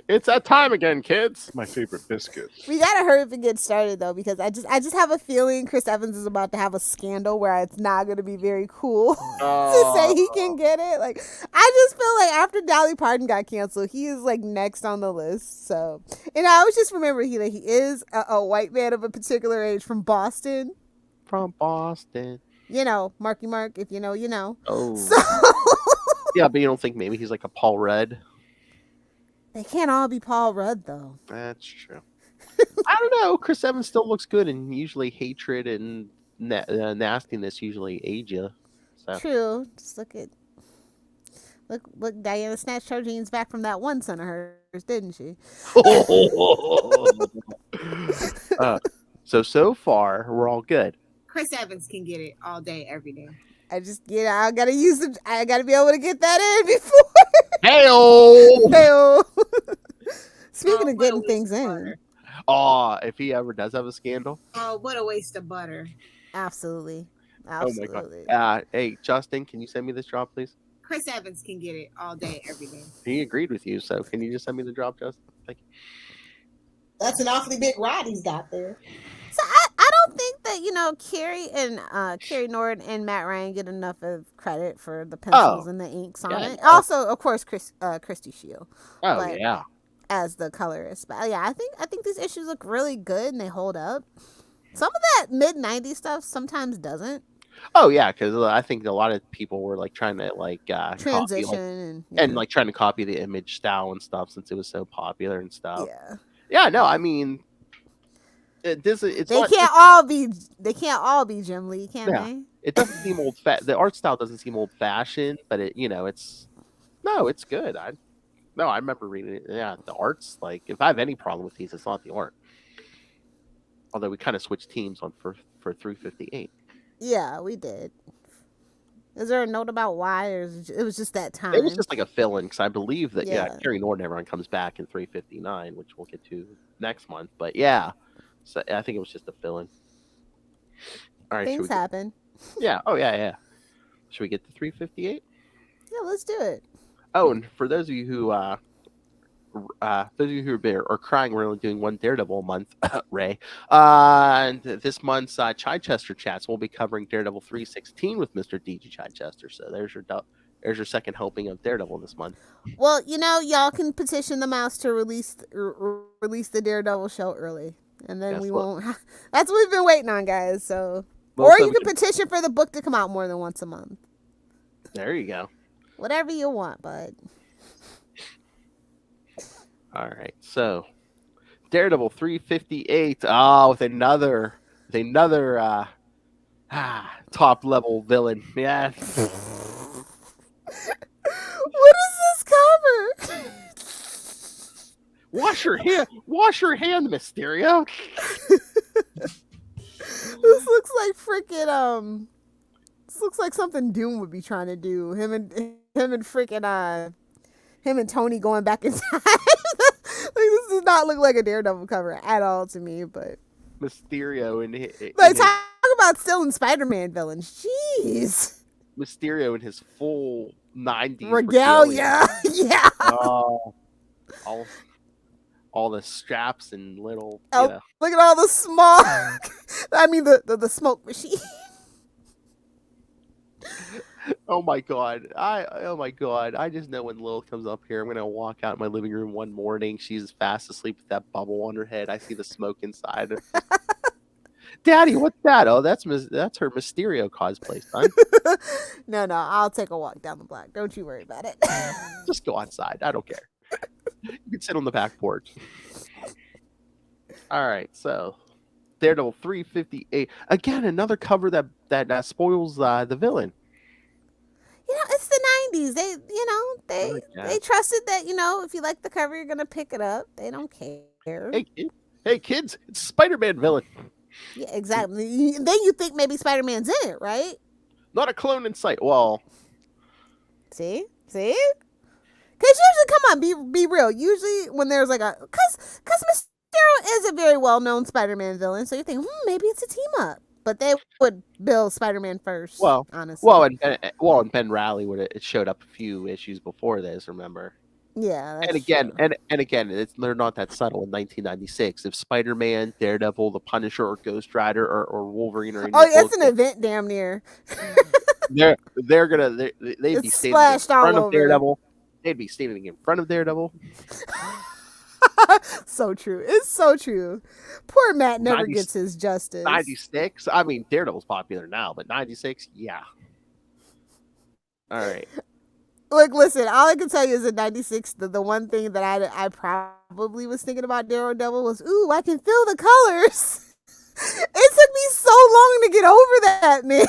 It's that time again, kids. My favorite biscuit. We gotta hurry up and get started though, because I just have a feeling Chris Evans is about to have a scandal where it's not gonna be very cool to say he can get it. Like, I just feel like after Dolly Parton got canceled, he is next on the list. So, and I always just remember he is a white man of a particular age from Boston. From Boston. Marky Mark. If you know, you know. Oh. So yeah, but you don't think maybe he's like a Paul Rudd? They can't all be Paul Rudd, though. That's true. I don't know. Chris Evans still looks good, and usually hatred and nastiness usually age you. So. True. Just look. Diana snatched her jeans back from that one son of hers, didn't she? So far we're all good. Chris Evans can get it all day, every day. I just, I gotta use it. I gotta be able to get that in before. Hey-o! Hey-o. Speaking of getting things in. Oh, if he ever does have a scandal. Oh, what a waste of butter. Absolutely. Oh my god. Hey, Justin, can you send me this job, please? Chris Evans can get it all day, every day. He agreed with you, so can you just send me the job, Justin? Thank you. That's an awfully big rod he's got there. So I don't think that, Carrie Nord and Matt Ryan get enough of credit for the pencils and the inks on it. Also, of course, Christy Shield. Oh, yeah. As the colorist. But yeah, I think these issues look really good and they hold up. Some of that mid-90s stuff sometimes doesn't. Oh yeah, because I think a lot of people were trying to transition copy, and trying to copy the Image style and stuff since it was so popular and stuff. Yeah. Yeah. No, I mean, they can't all be Jim Lee, can they? It doesn't seem the art style doesn't seem old fashioned, but it's good. I remember reading it. Yeah, the art's if I have any problem with these, it's not the art. Although we kind of switched teams on for 358. Yeah, we did. Is there a note about why, or it was just that time? It was just like a fill-in, because I believe that Carrie Nord and everyone comes back in 359, which we'll get to next month. But yeah, so I think it was just a fill-in. All right, things happen. Yeah. Oh yeah. Should we get to 358? Yeah, let's do it. Oh, and for those of you who are crying, we're only doing one Daredevil a month, Ray. And this month's Chichester chats, we'll be covering Daredevil 316 with Mr. DG Chichester. So there's your second helping of Daredevil this month. Well, y'all can petition the mouse to release the Daredevil show early, and then we won't. That's what we've been waiting on, guys. So, or you can petition for the book to come out more than once a month. There you go. Whatever you want, bud. All right, so Daredevil 358. Oh, with another top level villain. Yeah. What is this cover? Wash your hand, Mysterio. This looks like freaking This looks like something Doom would be trying to do. Him and Tony going back in time. This does not look like a Daredevil cover at all to me. But Mysterio and talk about still in Spider-Man villains. Jeez. Mysterio in his full 90s regalia. Yeah. All the straps and little. Look at all the smoke. I mean the smoke machine. Oh my god! I just know when Lilith comes up here, I'm gonna walk out in my living room one morning. She's fast asleep with that bubble on her head. I see the smoke inside. Daddy, what's that? Oh, that's her Mysterio cosplay, son. No, I'll take a walk down the block. Don't you worry about it. Just go outside. I don't care. You can sit on the back porch. All right, so Daredevil 358 again. Another cover that spoils the villain. It's the 90s. They trusted that, if you like the cover, you're going to pick it up. They don't care. Hey, kids, it's Spider-Man villain. Yeah, exactly. Then you think maybe Spider-Man's in it, right? Not a clone in sight. Well. See? Because usually, come on, be real. Usually when there's like because Mysterio is a very well-known Spider-Man villain, so you think, maybe it's a team-up. But they would build Spider-Man first. Well, honestly. And Ben Reilly it showed up a few issues before this. Remember? Yeah. And again, they're not that subtle. In 1996, if Spider-Man, Daredevil, the Punisher, or Ghost Rider, or Wolverine, or it's an event, damn near. they'd be standing in front of Daredevil. They'd be standing in front of Daredevil. So true. It's so true. Poor Matt never gets his justice. 96. I mean, Daredevil's popular now, but 96, yeah. All right. Look, listen. All I can tell you is in '96, the one thing that I probably was thinking about Daredevil was, ooh, I can feel the colors. It took me so long to get over that, man.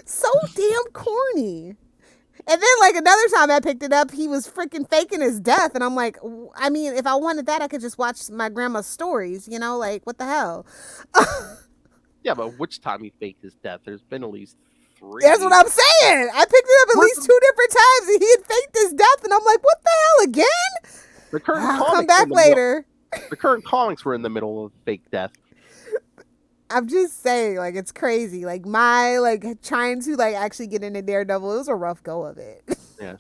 So damn corny. And then, like, another time I picked it up, he was freaking faking his death. And I'm like, I mean, if I wanted that, I could just watch my grandma's stories, like, what the hell? Yeah, but which time he faked his death? There's been at least 3. That's what I'm saying. I picked it up at least 2 different times, and he had faked his death. And I'm like, what the hell, again? The current I'll come back later. The current comics were in the middle of fake death. I'm just saying, like, it's crazy. Like, trying to, actually get into Daredevil, it was a rough go of it. Yeah.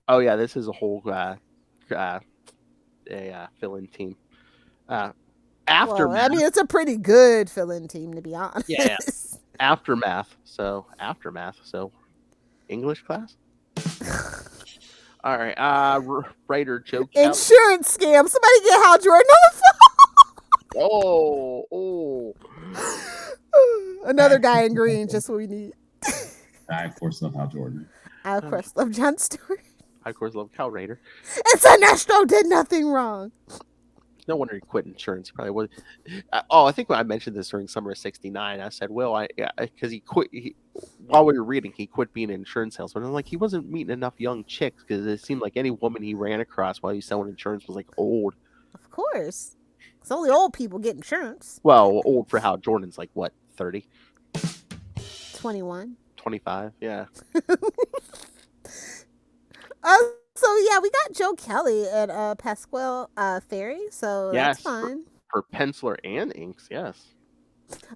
Oh, yeah, this is a whole fill-in team. Aftermath. Well, I mean, it's a pretty good fill-in team, to be honest. Yeah. Aftermath. So, English class? All right. Writer Joe Kelly. Insurance scam. Somebody get Hal Jordan on the phone. Oh. Another guy in green, just what we need. I, of course, love Hal Jordan. I, of course, love Jon Stewart. I, of course, love Cal Raider. And Sinestro did nothing wrong. No wonder he quit insurance. He probably was. I think when I mentioned this during summer of '69, I said, "Well, because he quit while we were reading. He quit being an insurance salesman." And I'm like, he wasn't meeting enough young chicks because it seemed like any woman he ran across while he was selling insurance was like old. Of course, it's only old people get insurance. Well, old for Hal Jordan's like what, 30, 21, 25, yeah. So yeah, we got Joe Kelly at Pasquale Ferry, so that's fun. For penciler and inks, yes.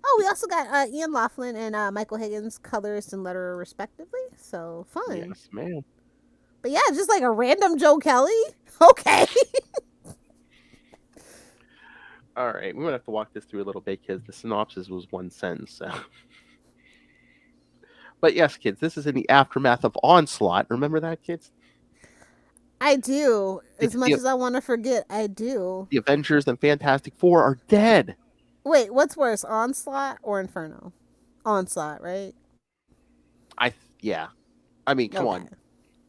Oh, we also got Ian Laughlin and Michael Higgins, colorist and letterer, respectively. So fun. Yes, ma'am. But yeah, just like a random Joe Kelly. Okay. All right, we're gonna have to walk this through a little bit because the synopsis was one sentence. So. But yes, kids, this is in the aftermath of Onslaught. Remember that, kids? I do. As much as I want to forget, I do. The Avengers and Fantastic Four are dead. Wait, what's worse, Onslaught or Inferno? Onslaught, right? Yeah. I mean, come on.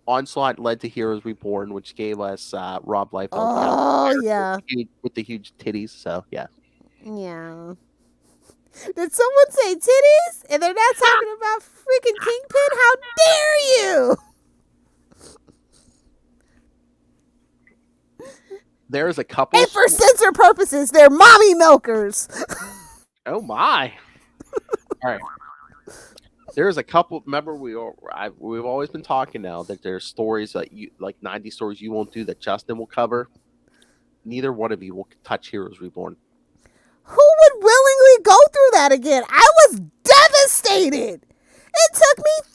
Onslaught led to Heroes Reborn, which gave us Rob Liefeld. Oh, yeah. With the huge titties, so yeah. Yeah. Did someone say titties? And they're not talking about freaking Kingpin? How dare you? There's a couple. And for censor purposes, they're mommy milkers. Oh, my. All right. There's a couple. Remember, we've always been talking now that there's stories that like 90 stories you won't do that Justin will cover. Neither one of you will touch Heroes Reborn. Who would willingly go through that again? I was devastated. It took me 3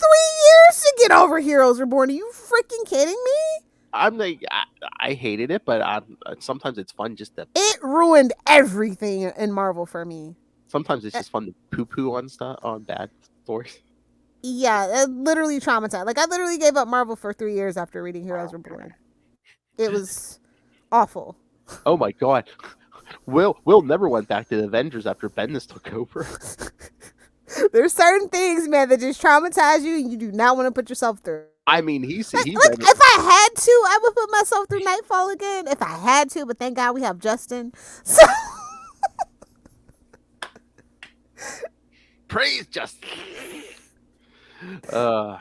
years to get over Heroes Reborn. Are you freaking kidding me? I'm like, I hated it, but sometimes it's fun just to. It ruined everything in Marvel for me. Sometimes it's just fun to poo-poo on stuff, on bad stories. Yeah, it literally traumatized. Like, I literally gave up Marvel for 3 years after reading Heroes Reborn. It was awful. Oh my god. Will never went back to the Avengers after Bendis took over. There's certain things, man, that just traumatize you and you do not want to put yourself through. I mean, if I had to, I would put myself through Nightfall again. If I had to, but thank God we have Justin. So praise Justin. But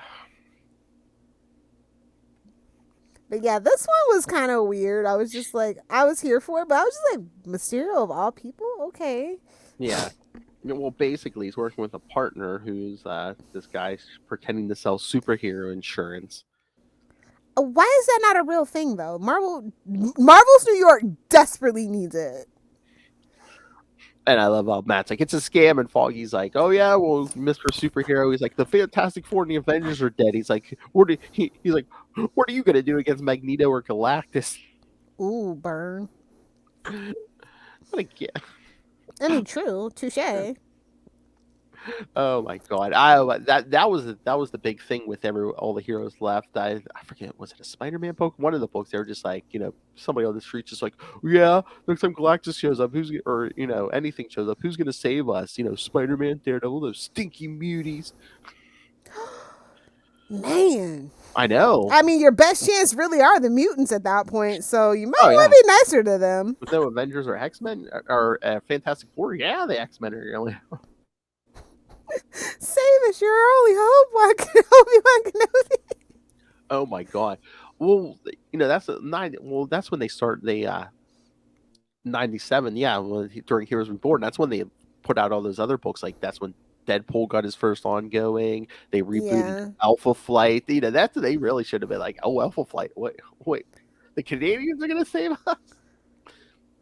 yeah, this one was kind of weird. I was just like, I was here for it, but I was just like, Mysterio of all people? Okay. Yeah. Well, basically, he's working with a partner who's this guy pretending to sell superhero insurance. Why is that not a real thing, though? Marvel's New York desperately needs it. And I love how Matt's like, it's a scam, and Foggy's like, oh yeah, well, Mr. Superhero, he's like, the Fantastic Four and the Avengers are dead. He's like, he's like, what are you gonna do against Magneto or Galactus? Ooh, burn. Like, yeah. I mean, true, touche. Oh my god! That was the big thing with all the heroes left. I forget, was it a Spider-Man book? One of the books, they were just like, somebody on the street just like, yeah, next time Galactus shows up, anything shows up, who's gonna save us? Spider-Man, Daredevil, those stinky muties. Man, I know. I mean, your best chance really are the mutants at that point, so you might want to be nicer to them. With no Avengers or X-Men or Fantastic Four, yeah, the X-Men are really. Save us, your only hope. Why can Obi-Wan Kenobi? Oh my god! Well, that's that's when they start the 97. Yeah, during Heroes Reborn, that's when they put out all those other books. Like that's when Deadpool got his first ongoing. They rebooted Alpha Flight. That's they really should have been like, oh, Alpha Flight. Wait, the Canadians are gonna save us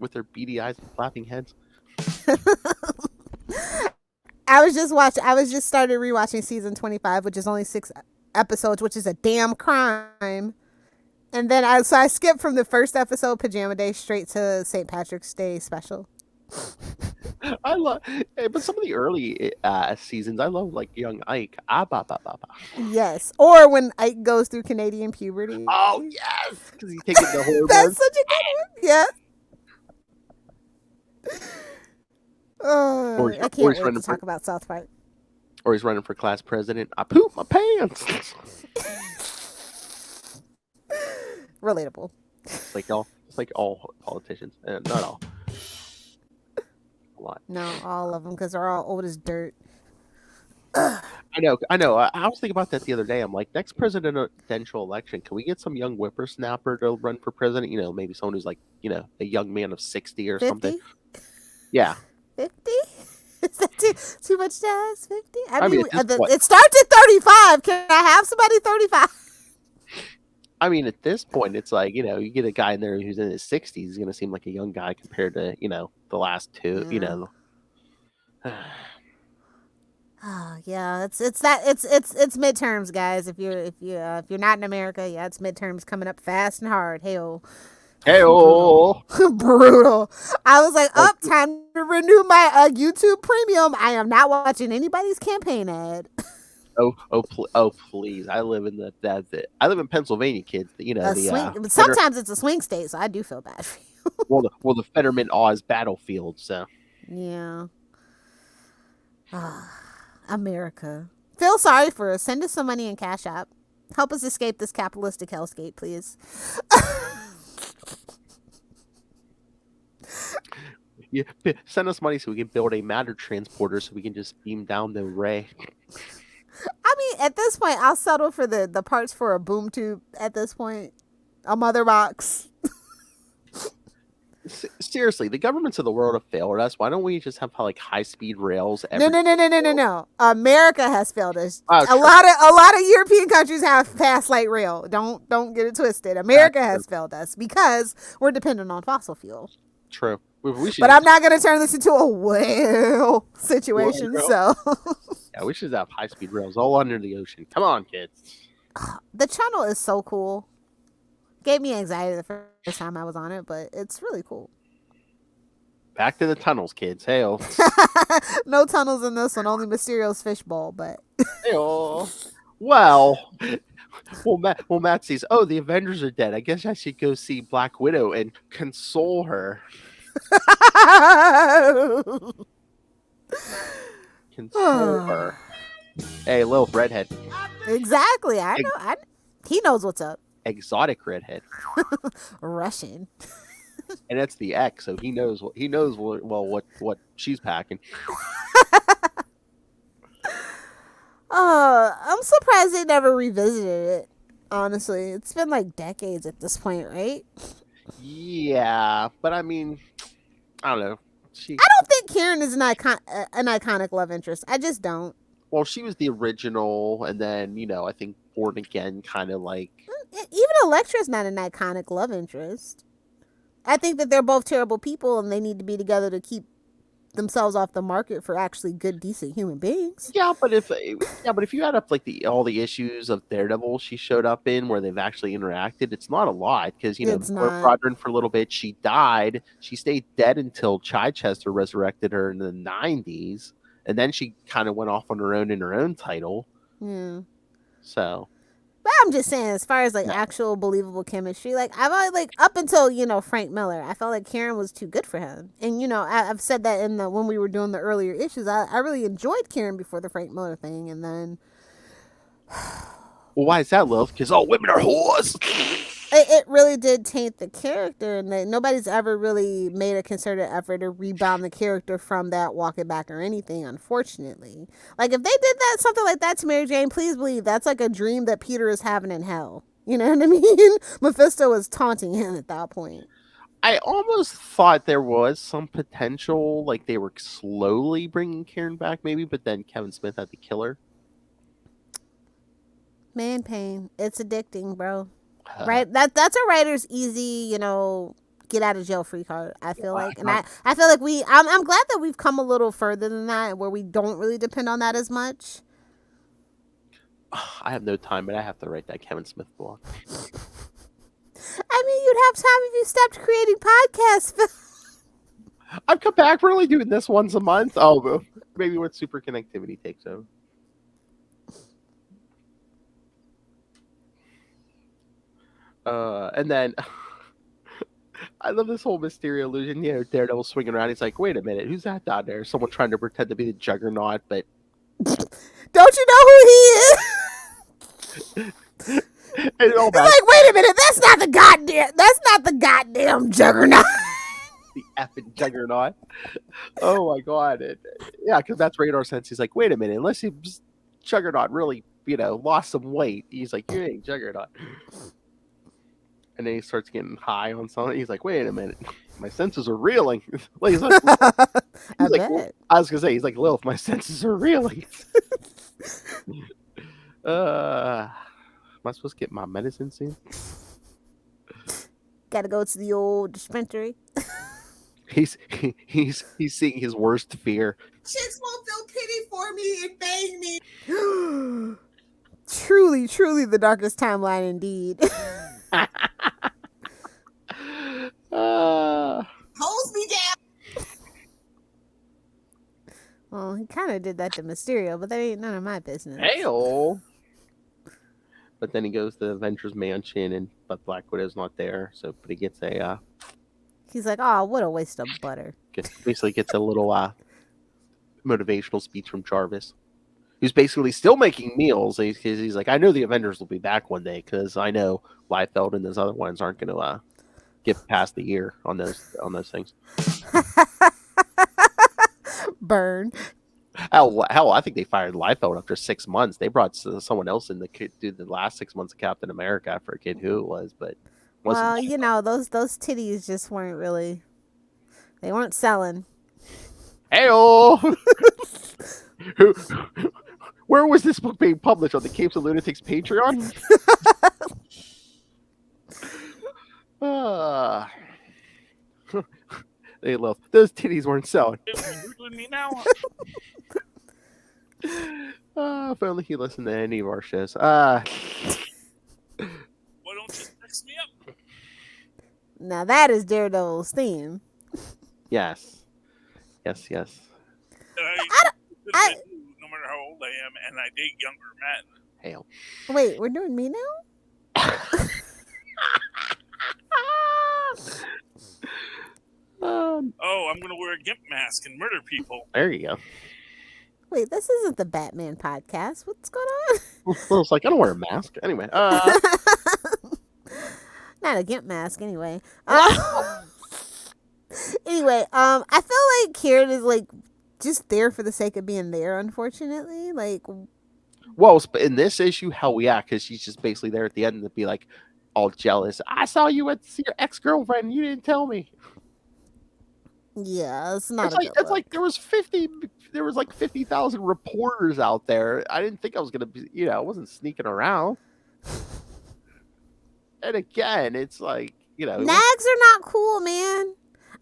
with their beady eyes and flapping heads. I was just started rewatching season 25, which is only 6 episodes, which is a damn crime. And then I skipped from the first episode, Pajama Day, straight to St. Patrick's Day special. I love, but some of the early seasons, I love like young Ike. Yes, or when Ike goes through Canadian puberty. Oh yes, because he's taking the hormones. That's such a good one. Yeah. I can't wait to talk about South Park. Or he's running for class president. I pooped my pants. Relatable. It's like all politicians. Not all. A lot. No, all of them, because they're all old as dirt. I know. I was thinking about that the other day. I'm like, next presidential election, can we get some young whippersnapper to run for president? Maybe someone who's like, a young man of 60 or 50? something. Yeah. 50? Is that too much to ask? 50? I mean it starts at 35. Can I have somebody 35? I mean, at this point, it's like, you get a guy in there who's in his 60s, he's going to seem like a young guy compared to, the last two, Yeah, it's midterms, guys. If you're not in America, yeah, it's midterms coming up fast and hard. Hell, Hey-oh. brutal. I was like, time to renew my YouTube Premium. I am not watching anybody's campaign ad. Oh, please! I live in I live in Pennsylvania, kids. You know Sometimes it's a swing state, so I do feel bad for you. well, the Fetterman Oz battlefield. So yeah. America. Feel sorry for us. Send us some money in Cash App. Help us escape this capitalistic hellscape, please. yeah, send us money so we can build a matter transporter so we can just beam down the ray. I mean, at this point, I'll settle for the parts for a boom tube. At this point, a mother box. Seriously, the governments of the world have failed us. Why don't we just have like high speed rails? No. America has failed us. Oh, a lot of European countries have fast light rail. Don't get it twisted. America has failed us because we're dependent on fossil fuel. True. But I'm not going to turn this into a whale situation. So yeah, we should have high speed rails all under the ocean. Come on, kids. The channel is so cool. Gave me anxiety the first time I was on it, but it's really cool. Back to the tunnels, kids. Hey-oh. No tunnels in this one, only Mysterio's fishbowl, but Hey-oh. Well, Matt sees, the Avengers are dead. I guess I should go see Black Widow and console her. Console her. Hey, Lilith, redhead. Exactly. I know. He knows what's up. Exotic redhead. Russian. And that's the X, so he knows what she's packing. I'm surprised they never revisited it. Honestly, it's been like decades at this point, right? Yeah, but I mean, I don't know. I don't think Karen is an iconic love interest. I just don't. Well, she was the original, and then I think Born Again kind of like. Even Elektra's not an iconic love interest. I think that they're both terrible people, and they need to be together to keep themselves off the market for actually good, decent human beings. Yeah, but if you add up like all the issues of Daredevil she showed up in where they've actually interacted, it's not a lot because Rodrin for a little bit she died. She stayed dead until Chichester resurrected her in the 90s, and then she kind of went off on her own in her own title. Yeah. So. But I'm just saying, as far as like actual believable chemistry, like I've always like up until Frank Miller, I felt like Karen was too good for him, and I've said that when we were doing the earlier issues, I really enjoyed Karen before the Frank Miller thing, and then. Well, why is that, Lilith? Because all women are whores. It really did taint the character, and nobody's ever really made a concerted effort to rebound the character from that, walk it back or anything, unfortunately. Like, if they did something like that to Mary Jane, please believe that's like a dream that Peter is having in hell. You know what I mean? Mephisto was taunting him at that point. I almost thought there was some potential, like they were slowly bringing Karen back maybe, but then Kevin Smith had to kill her. Man pain. It's addicting, bro. Right, that's a writer's easy, get out of jail free card. I feel like, and I feel like I'm glad that we've come a little further than that, where we don't really depend on that as much. I have no time, but I have to write that Kevin Smith book. I mean, you'd have time if you stopped creating podcasts. I've come back. We're only doing this once a month. Oh, maybe when super connectivity takes over. And then I love this whole Mysterio illusion. Daredevil swinging around. He's like, wait a minute, who's that down there? Someone trying to pretend to be the Juggernaut, but don't you know who he is? It's all bad. Like, wait a minute, that's not the goddamn Juggernaut. The effing Juggernaut. Oh my god. Yeah, because that's Radar Sense. He's like, wait a minute, unless Juggernaut really, lost some weight. He's like, you ain't Juggernaut. And then he starts getting high on something. He's like, wait a minute. My senses are reeling. I was going to say, he's like, Lilith, my senses are reeling. Am I supposed to get my medicine soon? Gotta go to the old dispensary. He's seeing his worst fear. Chicks won't feel pity for me if they truly, truly the darkest timeline indeed. Holds me down. Well, he kind of did that to Mysterio, but that ain't none of my business. Hey-o. But then he goes to Avengers Mansion, but Black Widow's not there. So, but he gets a He's like, oh, what a waste of butter. basically gets a little motivational speech from Jarvis, who's basically still making meals. He's like, I know the Avengers will be back one day because I know Liefeld and those other ones aren't going to get past the year on those things. Burn. Hell, I think they fired Liefeld after 6 months. They brought someone else in to do the last 6 months of Captain America. I forget who it was, but well, you know, those titties just weren't really. They weren't selling. Hey-o! Where was this book being published? On the Capes and Lunatics Patreon? They love those titties weren't selling. Me now. If only he listened to any of our shows. Why don't you text me up? Now that is Daredevil's theme. Yes. No matter how old I am, and I date younger men. Hail. Wait, we're doing me now? I'm gonna wear a gimp mask and murder people. There you go. Wait, this isn't the Batman podcast. What's going on? Well, it's like, I don't wear a mask. Anyway. Not a gimp mask, anyway. Anyway, I feel like Karen is, like, just there for the sake of being there, unfortunately. Like, well, in this issue, hell yeah, because she's just basically there at the end to be like all jealous. I saw you at your ex-girlfriend and you didn't tell me. Yeah, it's not. It's like there was 50,000 reporters out there. I didn't think I was gonna be, I wasn't sneaking around. And again, it's like, nags are not cool, man.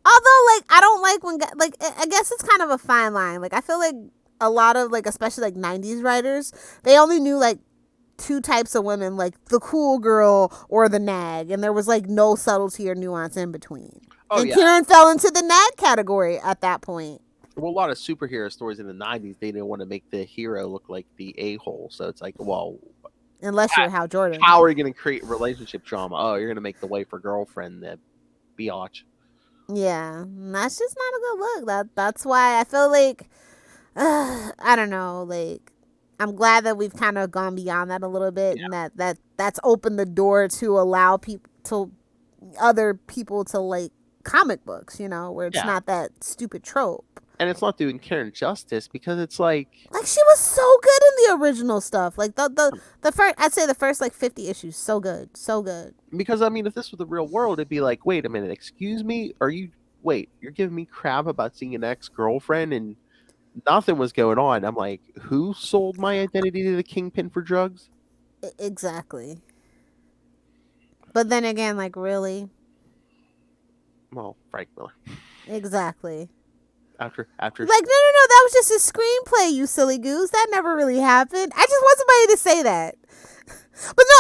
Although, like, I don't like when, like, I guess it's kind of a fine line. Like, I feel like a lot of, like, especially like 90s writers, they only knew like two types of women, like the cool girl or the nag, and there was like no subtlety or nuance in between. Oh, and yeah. Karen fell into the nag category at that point. Well, a lot of superhero stories in the 90s, they didn't want to make the hero look like the a-hole. So it's like, well, unless you're Hal Jordan, how are you going to create relationship drama? Oh, you're going to make the wife or girlfriend the biatch. Yeah, that's just not a good look. That's why I feel like I don't know. Like, I'm glad that we've kind of gone beyond that a little bit, and that's opened the door to allow other people to like comic books, where it's not that stupid trope. And it's not doing Karen justice because it's like she was so good in the original stuff. Like the first, I'd say the first like 50 issues, so good. Because I mean, if this was the real world, it'd be like, wait a minute, excuse me, you're giving me crap about seeing an ex-girlfriend and nothing was going on. I'm like, who sold my identity to the kingpin for drugs? Exactly. But then again, like, really? Well, Frank Miller. Exactly. After like, no, that was just a screenplay, you silly goose. That never really happened. I just want somebody to say that. But no,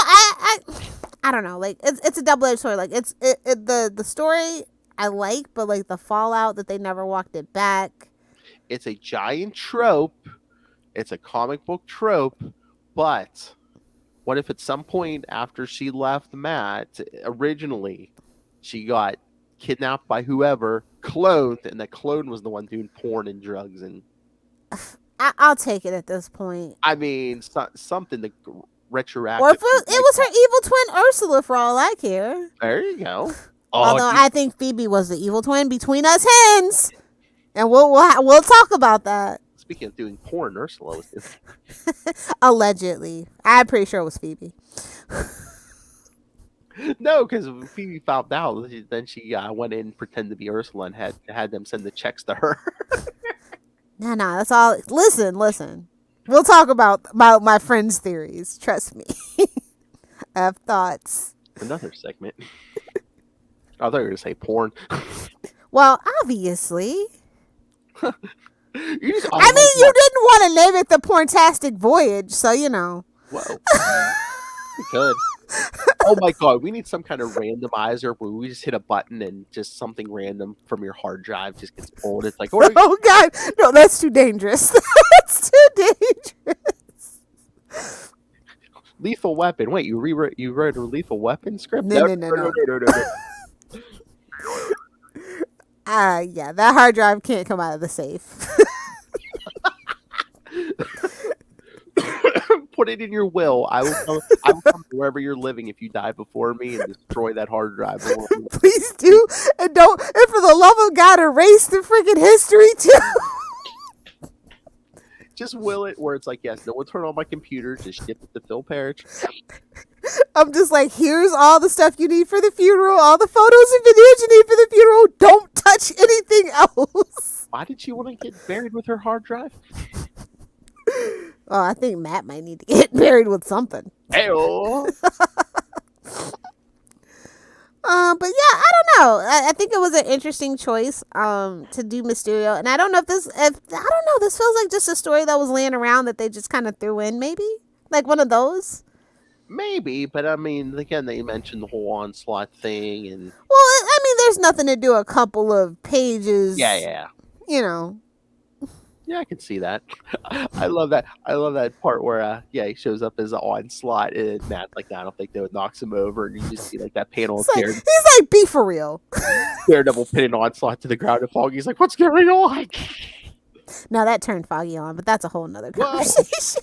I don't know. Like, it's a double-edged sword. Like, the story I like, but like the fallout that they never walked it back. It's a giant trope. It's a comic book trope. But what if at some point after she left Matt, originally, she got kidnapped by whoever, cloned, and that clone was the one doing porn and drugs? And I'll take it at this point. I mean, something to retroactive. Or if it was her evil twin Ursula, for all I care. There you go. Although I think Phoebe was the evil twin between us hens, and we'll talk about that. Speaking of doing porn, Ursula was doing. Allegedly, I'm pretty sure it was Phoebe. No, because Phoebe found out, then she went in, pretended to be Ursula, and had them send the checks to her. No, that's all. Listen. We'll talk about my friend's theories. Trust me. I have thoughts. Another segment. I thought you were going to say porn. Well, obviously. You didn't want to name it the Porntastic Voyage, so Whoa. We could. Oh my god, we need some kind of randomizer where we just hit a button and just something random from your hard drive just gets pulled. It's like, Oh god, no, that's too dangerous. That's too dangerous. Lethal Weapon. Wait, you wrote a Lethal Weapon script? No. Yeah, that hard drive can't come out of the safe. Put it in your will. I will come to wherever you're living if you die before me and destroy that hard drive. Please do, and don't. And for the love of God, erase the freaking history too. Just will it where it's like, yes, no one turn on my computer. Just ship it to Phil Perich. I'm just like, here's all the stuff you need for the funeral, all the photos and videos you need for the funeral. Don't touch anything else. Why did she want to get buried with her hard drive? Oh, I think Matt might need to get married with something. Hey-oh. But yeah, I don't know. I think it was an interesting choice to do Mysterio, and I don't know this feels like just a story that was laying around that they just kind of threw in, maybe like one of those. Maybe, but I mean, again, they mentioned the whole Onslaught thing, and well, I mean, there's nothing to do a couple of pages. Yeah. You know. Yeah, I can see that. I love that. I love that part where, he shows up as Onslaught, and Matt's like, I don't think that knocks him over, and you just see like that panel of he's like, be for real. Daredevil pinning Onslaught to the ground, and Foggy's like, what's going on? No, that turned Foggy on, but that's a whole nother conversation.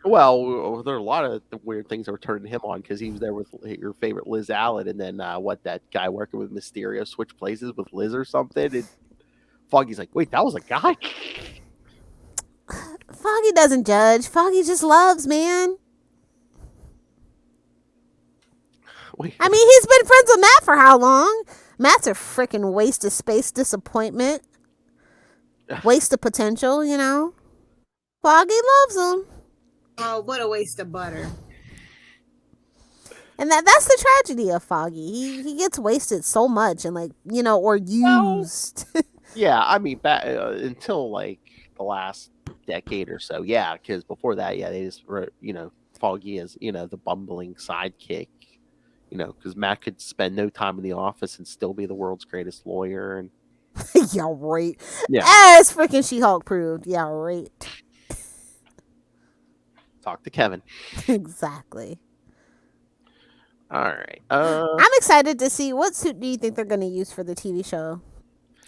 Well, there are a lot of weird things that were turning him on because he was there with your favorite Liz Allen, and then that guy working with Mysterio switched places with Liz or something, and Foggy's like, wait, that was a guy? Foggy doesn't judge. Foggy just loves, man. Wait. I mean, he's been friends with Matt for how long? Matt's a freaking waste of space, disappointment, waste of potential, you know? Foggy loves him. Oh, what a waste of butter. And that's the tragedy of Foggy. He gets wasted so much and or used. Yeah, I mean, until like the last decade or so, yeah, because before that, they just were, Foggy as, the bumbling sidekick, because Matt could spend no time in the office and still be the world's greatest lawyer. And yeah, right. Yeah. As freaking She-Hulk proved. Yeah, right. Talk to Kevin. Exactly. All right. I'm excited to see what suit do you think they're going to use for the TV show.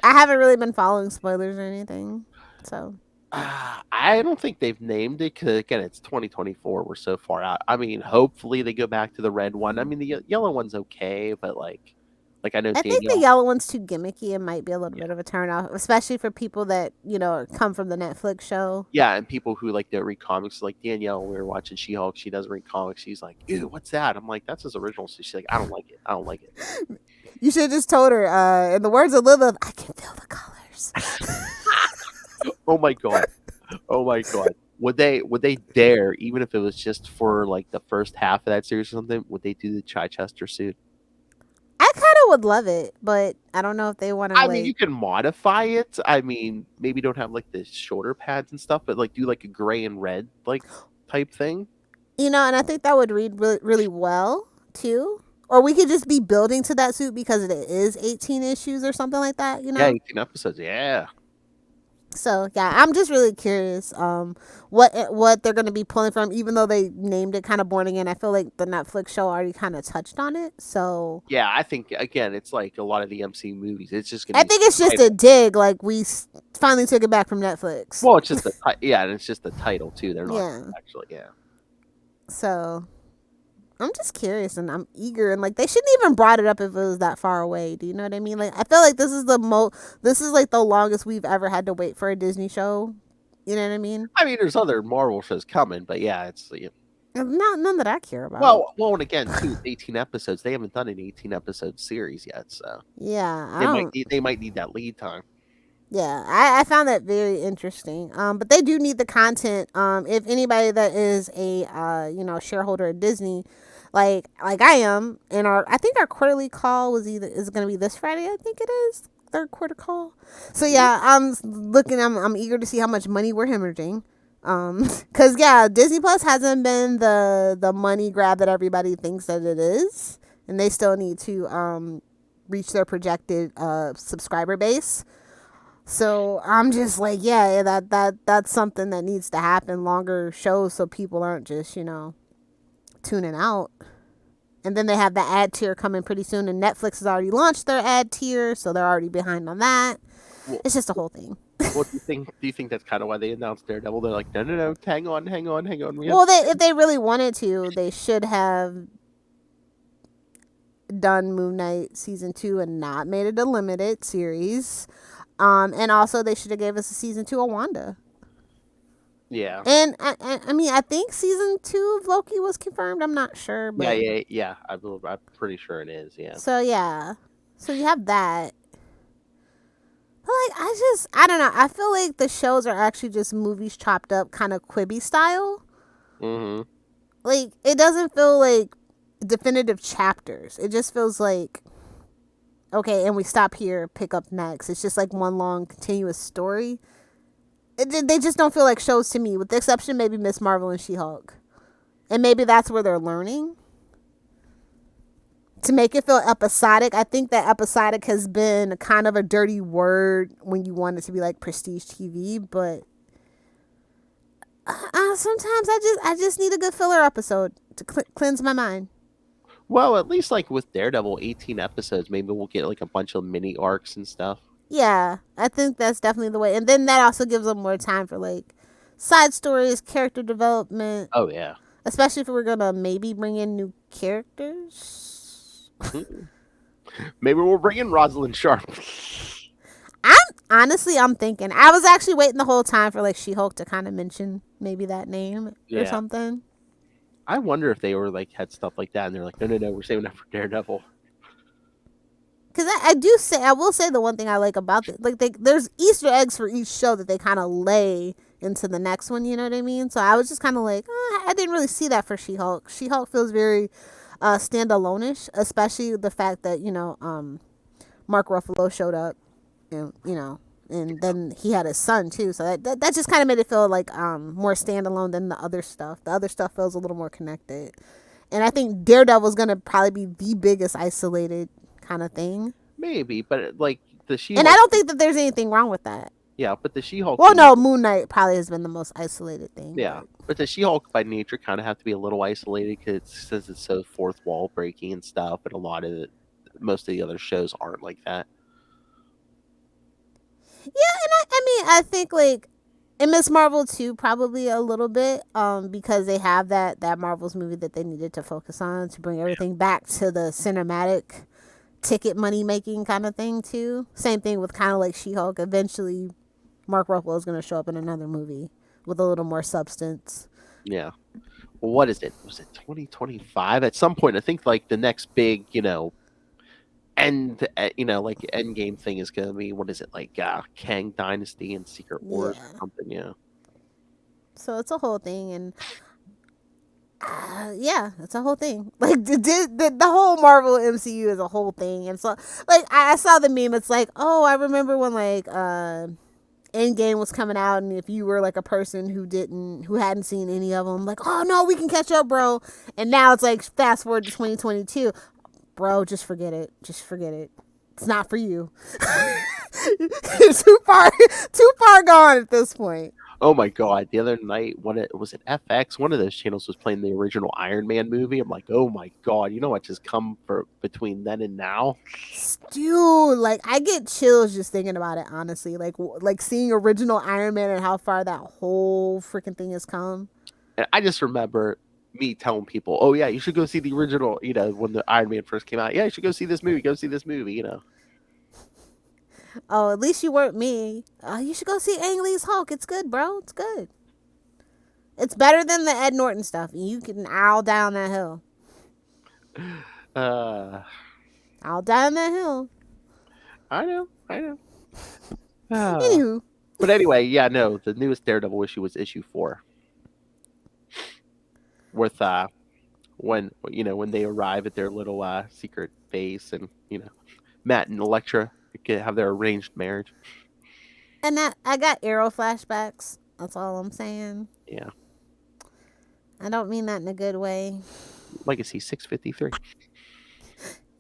I haven't really been following spoilers or anything, so. I don't think they've named it because, again, it's 2024. We're so far out. I mean, hopefully they go back to the red one. I mean, the yellow one's okay, but like I know. I think the yellow one's too gimmicky. It might be a little bit of a turnoff, especially for people that come from the Netflix show. Yeah, and people who don't read comics, like Danielle. We were watching She-Hulk. She doesn't read comics. She's like, "Ew, what's that?" I'm like, "That's his original." So she's like, "I don't like it. I don't like it." You should have just told her. In the words of Lilith, I can feel the colors. Oh my god! Would they dare, even if it was just for like the first half of that series or something? Would they do the Chichester suit? I kind of would love it, but I don't know if they want to. I mean, you can modify it. I mean, maybe don't have like the shoulder pads and stuff, but like do like a gray and red type thing. And I think that would read really, really well too. Or we could just be building to that suit because it is 18 issues or something like that. Yeah, 18 episodes. Yeah. So yeah, I'm just really curious what they're going to be pulling from, even though they named it kind of Born Again. I feel like the Netflix show already kind of touched on it. So yeah, I think again it's like a lot of the MC movies. It's just I think it's just a dig. Like we finally took it back from Netflix. Well, it's just and it's just the title too. They're not actually So I'm just curious and I'm eager and they shouldn't even brought it up if it was that far away. Do you know what I mean? I feel like this is the longest we've ever had to wait for a Disney show. You know what I mean? I mean, there's other Marvel shows coming, but yeah, it's none that I care about. Well, and again, too, 18 episodes. They haven't done an 18 episode series yet, so yeah, they might need that lead time. Yeah, I found that very interesting. But they do need the content. If anybody that is a shareholder of Disney, like I am, and I think our quarterly call is going to be this Friday. I think it is third quarter call. So yeah, I'm eager to see how much money we're hemorrhaging. Because Disney Plus hasn't been the money grab that everybody thinks that it is, and they still need to reach their projected subscriber base. So I'm just like, that's something that needs to happen. Longer shows so people aren't just tuning out. And then they have the ad tier coming pretty soon, and Netflix has already launched their ad tier, so they're already behind on that. Well, it's just a whole thing. What do you think? Do you think that's kind of why they announced Daredevil? They're like, no, hang on. Well, if they really wanted to, they should have done Moon Knight season 2 and not made it a limited series. And also they should have gave us a season 2 of Wanda. Yeah. And I mean, I think season 2 of Loki was confirmed. I'm not sure. But... Yeah. I'm pretty sure it is. Yeah. So you have that. But I don't know. I feel like the shows are actually just movies chopped up, kind of Quibi style. Mm-hmm. Like, it doesn't feel like definitive chapters. It just feels like, okay, and we stop here, pick up next. It's just like one long continuous story. They just don't feel like shows to me, with the exception maybe Miss Marvel and She-Hulk. And maybe that's where they're learning to make it feel episodic. I think that episodic has been kind of a dirty word when you want it to be like prestige TV, but sometimes I just need a good filler episode to cleanse my mind. Well, at least like with Daredevil, 18 episodes, maybe we'll get like a bunch of mini arcs and stuff. Yeah, I think that's definitely the way. And then that also gives them more time for like side stories, character development. Oh, yeah. Especially if we're going to maybe bring in new characters. Maybe we'll bring in Rosalind Sharp. I'm thinking. I was actually waiting the whole time for like She-Hulk to kind of mention maybe that name or something. I wonder if they were like had stuff like that and they're like, no, we're saving that for Daredevil. Because I will say the one thing I like about it, like there's Easter eggs for each show that they kind of lay into the next one. You know what I mean? So I was just kind of like, I didn't really see that for She-Hulk. She-Hulk feels very standalone-ish, especially the fact that Mark Ruffalo showed up, and then he had his son too. So that just kind of made it feel like more standalone than the other stuff. The other stuff feels a little more connected, and I think Daredevil's gonna probably be the biggest isolated kind of thing. Maybe, but like the She-Hulk, and I don't think that there's anything wrong with that. Yeah, but the She-Hulk. Well, no, Moon Knight probably has been the most isolated thing. Yeah, but the She-Hulk by nature kind of have to be a little isolated because it's so fourth wall breaking and stuff, and most of the other shows aren't like that. Yeah, and I mean, I think like in Miss Marvel too, probably a little bit, because they have that Marvel's movie that they needed to focus on to bring everything back to the cinematic ticket money making kind of thing too. Same thing with kind of like She-Hulk. Eventually, Mark Ruffalo is going to show up in another movie with a little more substance. Yeah. Well, what is it? Was it 2025? At some point, I think like the next big, endgame thing is going to be, what is it, like Kang Dynasty and Secret Wars or something, yeah. So it's a whole thing, and it's a whole thing. Like the whole Marvel MCU is a whole thing, and so like I saw the meme. It's like, oh, I remember when like Endgame was coming out, and if you were like a person who hadn't seen any of them, like, oh no, we can catch up, bro. And now it's like fast forward to 2022. Bro, just forget it. It's not for you. too far gone at this point. Oh my god! The other night, was it FX? One of those channels was playing the original Iron Man movie. I'm like, oh my god! You know what just come between then and now? Dude, like I get chills just thinking about it. Honestly, like seeing original Iron Man and how far that whole freaking thing has come. And I just remember me telling people, "Oh yeah, you should go see the original." When the Iron Man first came out, yeah, you should go see this movie. Go see this movie. Oh, at least you weren't me. You should go see Ang Lee's Hulk. It's good, bro. It's good. It's better than the Ed Norton stuff. You can owl down that hill. Owl down that hill. I know. Anywho. But anyway, yeah, no, the newest Daredevil issue was issue 4. With when they arrive at their little secret base, and Matt and Elektra have their arranged marriage. And that I got Arrow flashbacks. That's all I'm saying. Yeah. I don't mean that in a good way. Legacy 653.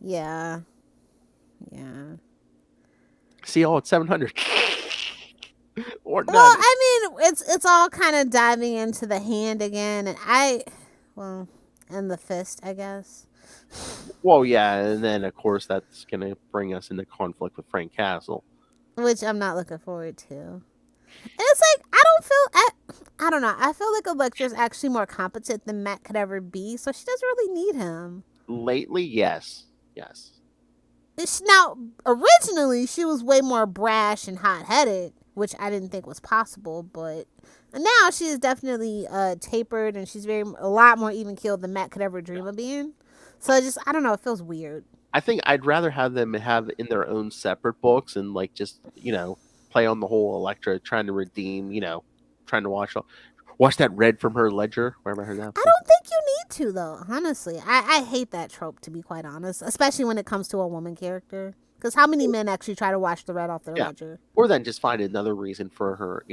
Yeah. See all at 700. Or none. Well, I mean, it's all kind of diving into the hand again, and the fist, I guess. Well, yeah, and then of course that's gonna bring us into conflict with Frank Castle, Which I'm not looking forward to. And it's like, I don't know. I feel like Elektra's actually more competent than Matt could ever be, so she doesn't really need him. Lately, yes. Now, originally, she was way more brash and hot-headed, which I didn't think was possible, but now she is definitely tapered, and she's a lot more even-keeled than Matt could ever dream of being. So I don't know, it feels weird. I think I'd rather have them have in their own separate books and like just play on the whole Elektra trying to redeem, trying to wash that red from her ledger. Wherever I heard that. I don't think you need to, though. Honestly, I hate that trope, to be quite honest, especially when it comes to a woman character. Because how many men actually try to wash the red off their ledger? Or then just find another reason for her,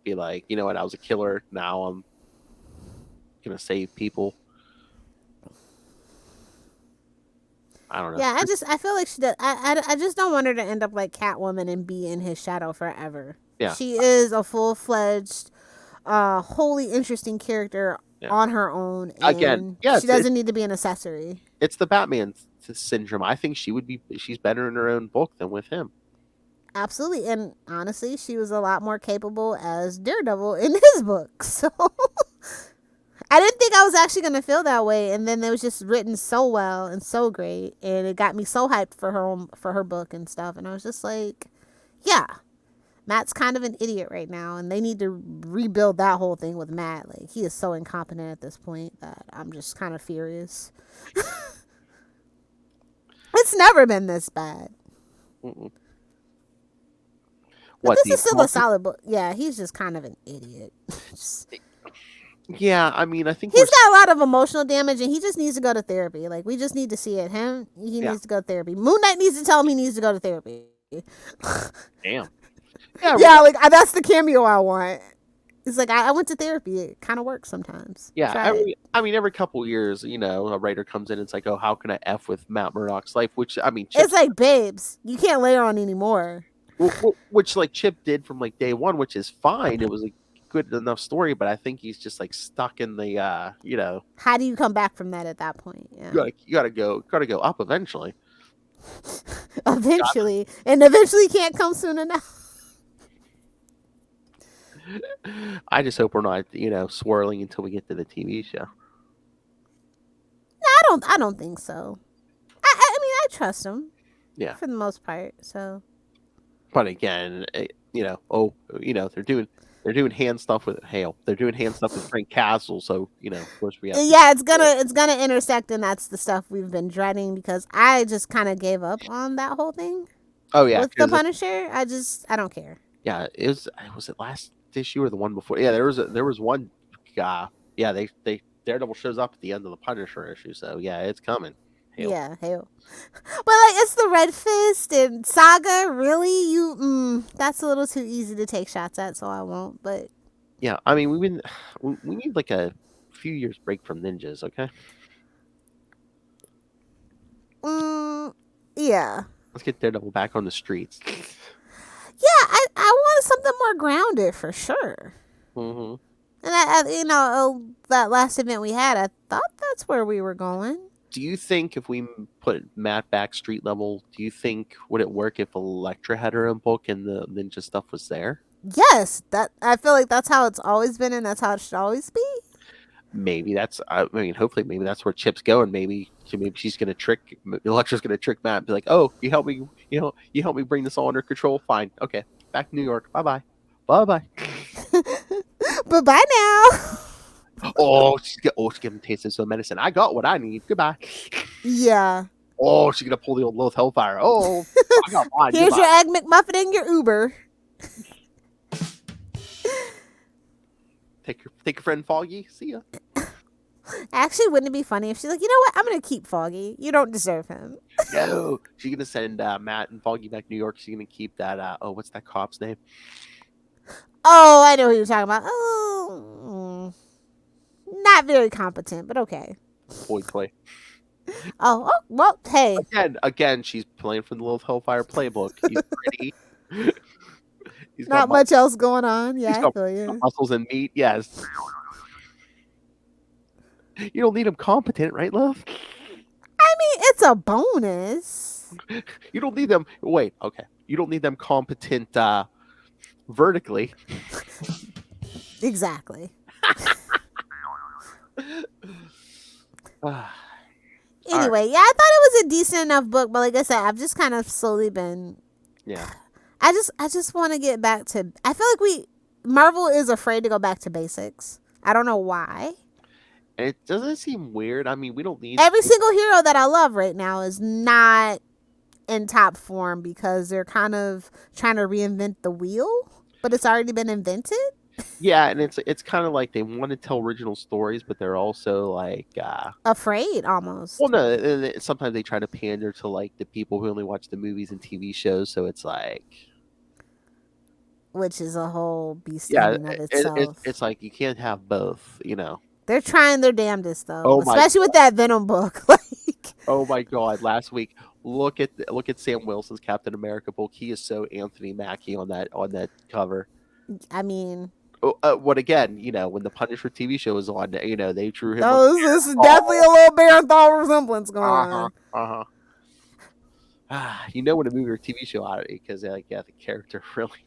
be like, you know what, I was a killer. Now I'm gonna save people. I don't know. Yeah, I feel like she does. I just don't want her to end up like Catwoman and be in his shadow forever. Yeah. She is a full-fledged, wholly interesting character on her own. And again, she doesn't need to be an accessory. It's the Batman syndrome. I think she's better in her own book than with him. Absolutely. And honestly, she was a lot more capable as Daredevil in his book. So I didn't think I was actually going to feel that way. And then it was just written so well and so great. And it got me so hyped for her book and stuff. And I was just like, yeah, Matt's kind of an idiot right now. And they need to rebuild that whole thing with Matt. Like, he is so incompetent at this point that I'm just kind of furious. It's never been this bad. Mm-mm. But this is still a solid book. Yeah, he's just kind of an idiot. Yeah, I mean, I think he's got a lot of emotional damage, and he just needs to go to therapy. Like, we just need to see it. He needs to go to therapy. Moon Knight needs to tell him he needs to go to therapy. Damn. Yeah, like, that's the cameo I want. It's like, I went to therapy. It kind of works sometimes. Yeah, every couple years, a writer comes in and it's like, oh, how can I F with Matt Murdock's life? Which, I mean, it's like, babes, you can't lay on anymore. Which, like, Chip did from, like, day one, which is fine. It was a good enough story, but I think he's just, like, stuck in the, How do you come back from that at that point? Yeah. You gotta go up eventually. Eventually. And eventually can't come soon enough. I just hope we're not, swirling until we get to the TV show. No, I don't think so. I mean, I trust him. Yeah. For the most part, so. But again, they're doing hand stuff with Hale. They're doing hand stuff with Frank Castle, so of course we have. Yeah, it's gonna intersect, and that's the stuff we've been dreading because I just kind of gave up on that whole thing. Oh yeah, with the Punisher, I don't care. Yeah, was it last issue or the one before? Yeah, there was one guy. Yeah, they Daredevil shows up at the end of the Punisher issue, so yeah, it's coming. Hale. Yeah, Hale. But like, it's the Red Fist and Saga. Really, that's a little too easy to take shots at, so I won't. But yeah, I mean, we need like a few years break from ninjas, okay? Yeah. Let's get Daredevil back on the streets. Yeah, I wanted something more grounded for sure. Mm-hmm. And that last event we had, I thought that's where we were going. Do you think if we put Matt back street level, would it work if Elektra had her own book and the ninja stuff was there? Yes, I feel like that's how it's always been, and that's how it should always be. Maybe hopefully maybe that's where Chip's going. Maybe she's gonna Elektra's gonna trick Matt and be like, oh, you help me, you help me bring this all under control. Fine, okay, back to New York. Bye bye. Bye now. She's giving taste of some medicine. I got what I need. Goodbye. Yeah. Oh, she's gonna pull the old Lilith Hellfire. Oh, I got mine. Here's your Egg McMuffin and your Uber. Take your friend Foggy. See ya. Actually, wouldn't it be funny if she's like, you know what? I'm gonna keep Foggy. You don't deserve him. No, she's gonna send Matt and Foggy back to New York. She's gonna keep that. What's that cop's name? Oh, I know who you're talking about. Oh, not very competent, but okay. Boy. Oh, well, hey. Again, she's playing from the Lilith Hellfire playbook. He's pretty. He's Not much else going on. Yeah, I feel you. Muscles and meat. Yes. You don't need him competent, right, love? I mean, it's a bonus. You don't need them. Wait, okay. You don't need them competent vertically. Exactly. Anyway, yeah, I thought it was a decent enough book, but like I said, I've just kind of slowly been. Yeah. I just want to get back to. I feel like Marvel is afraid to go back to basics. I don't know why. It doesn't seem weird. I mean, we don't need Every single hero that I love right now is not in top form because they're kind of trying to reinvent the wheel, but it's already been invented. Yeah, and it's kind of like they want to tell original stories, but they're also like afraid almost. Well, no, sometimes they try to pander to like the people who only watch the movies and TV shows, so it's like, which is a whole beast in of itself. It's like you can't have both, you know. They're trying their damnedest though, especially with that Venom book. Like, oh my God! Last week, look at Sam Wilson's Captain America book. He is so Anthony Mackie on that cover. I mean, what again? You know, when the Punisher TV show was on, you know, they drew him. Oh, this is definitely a little Barenthal resemblance going on. You know when a movie or TV show out because the character really.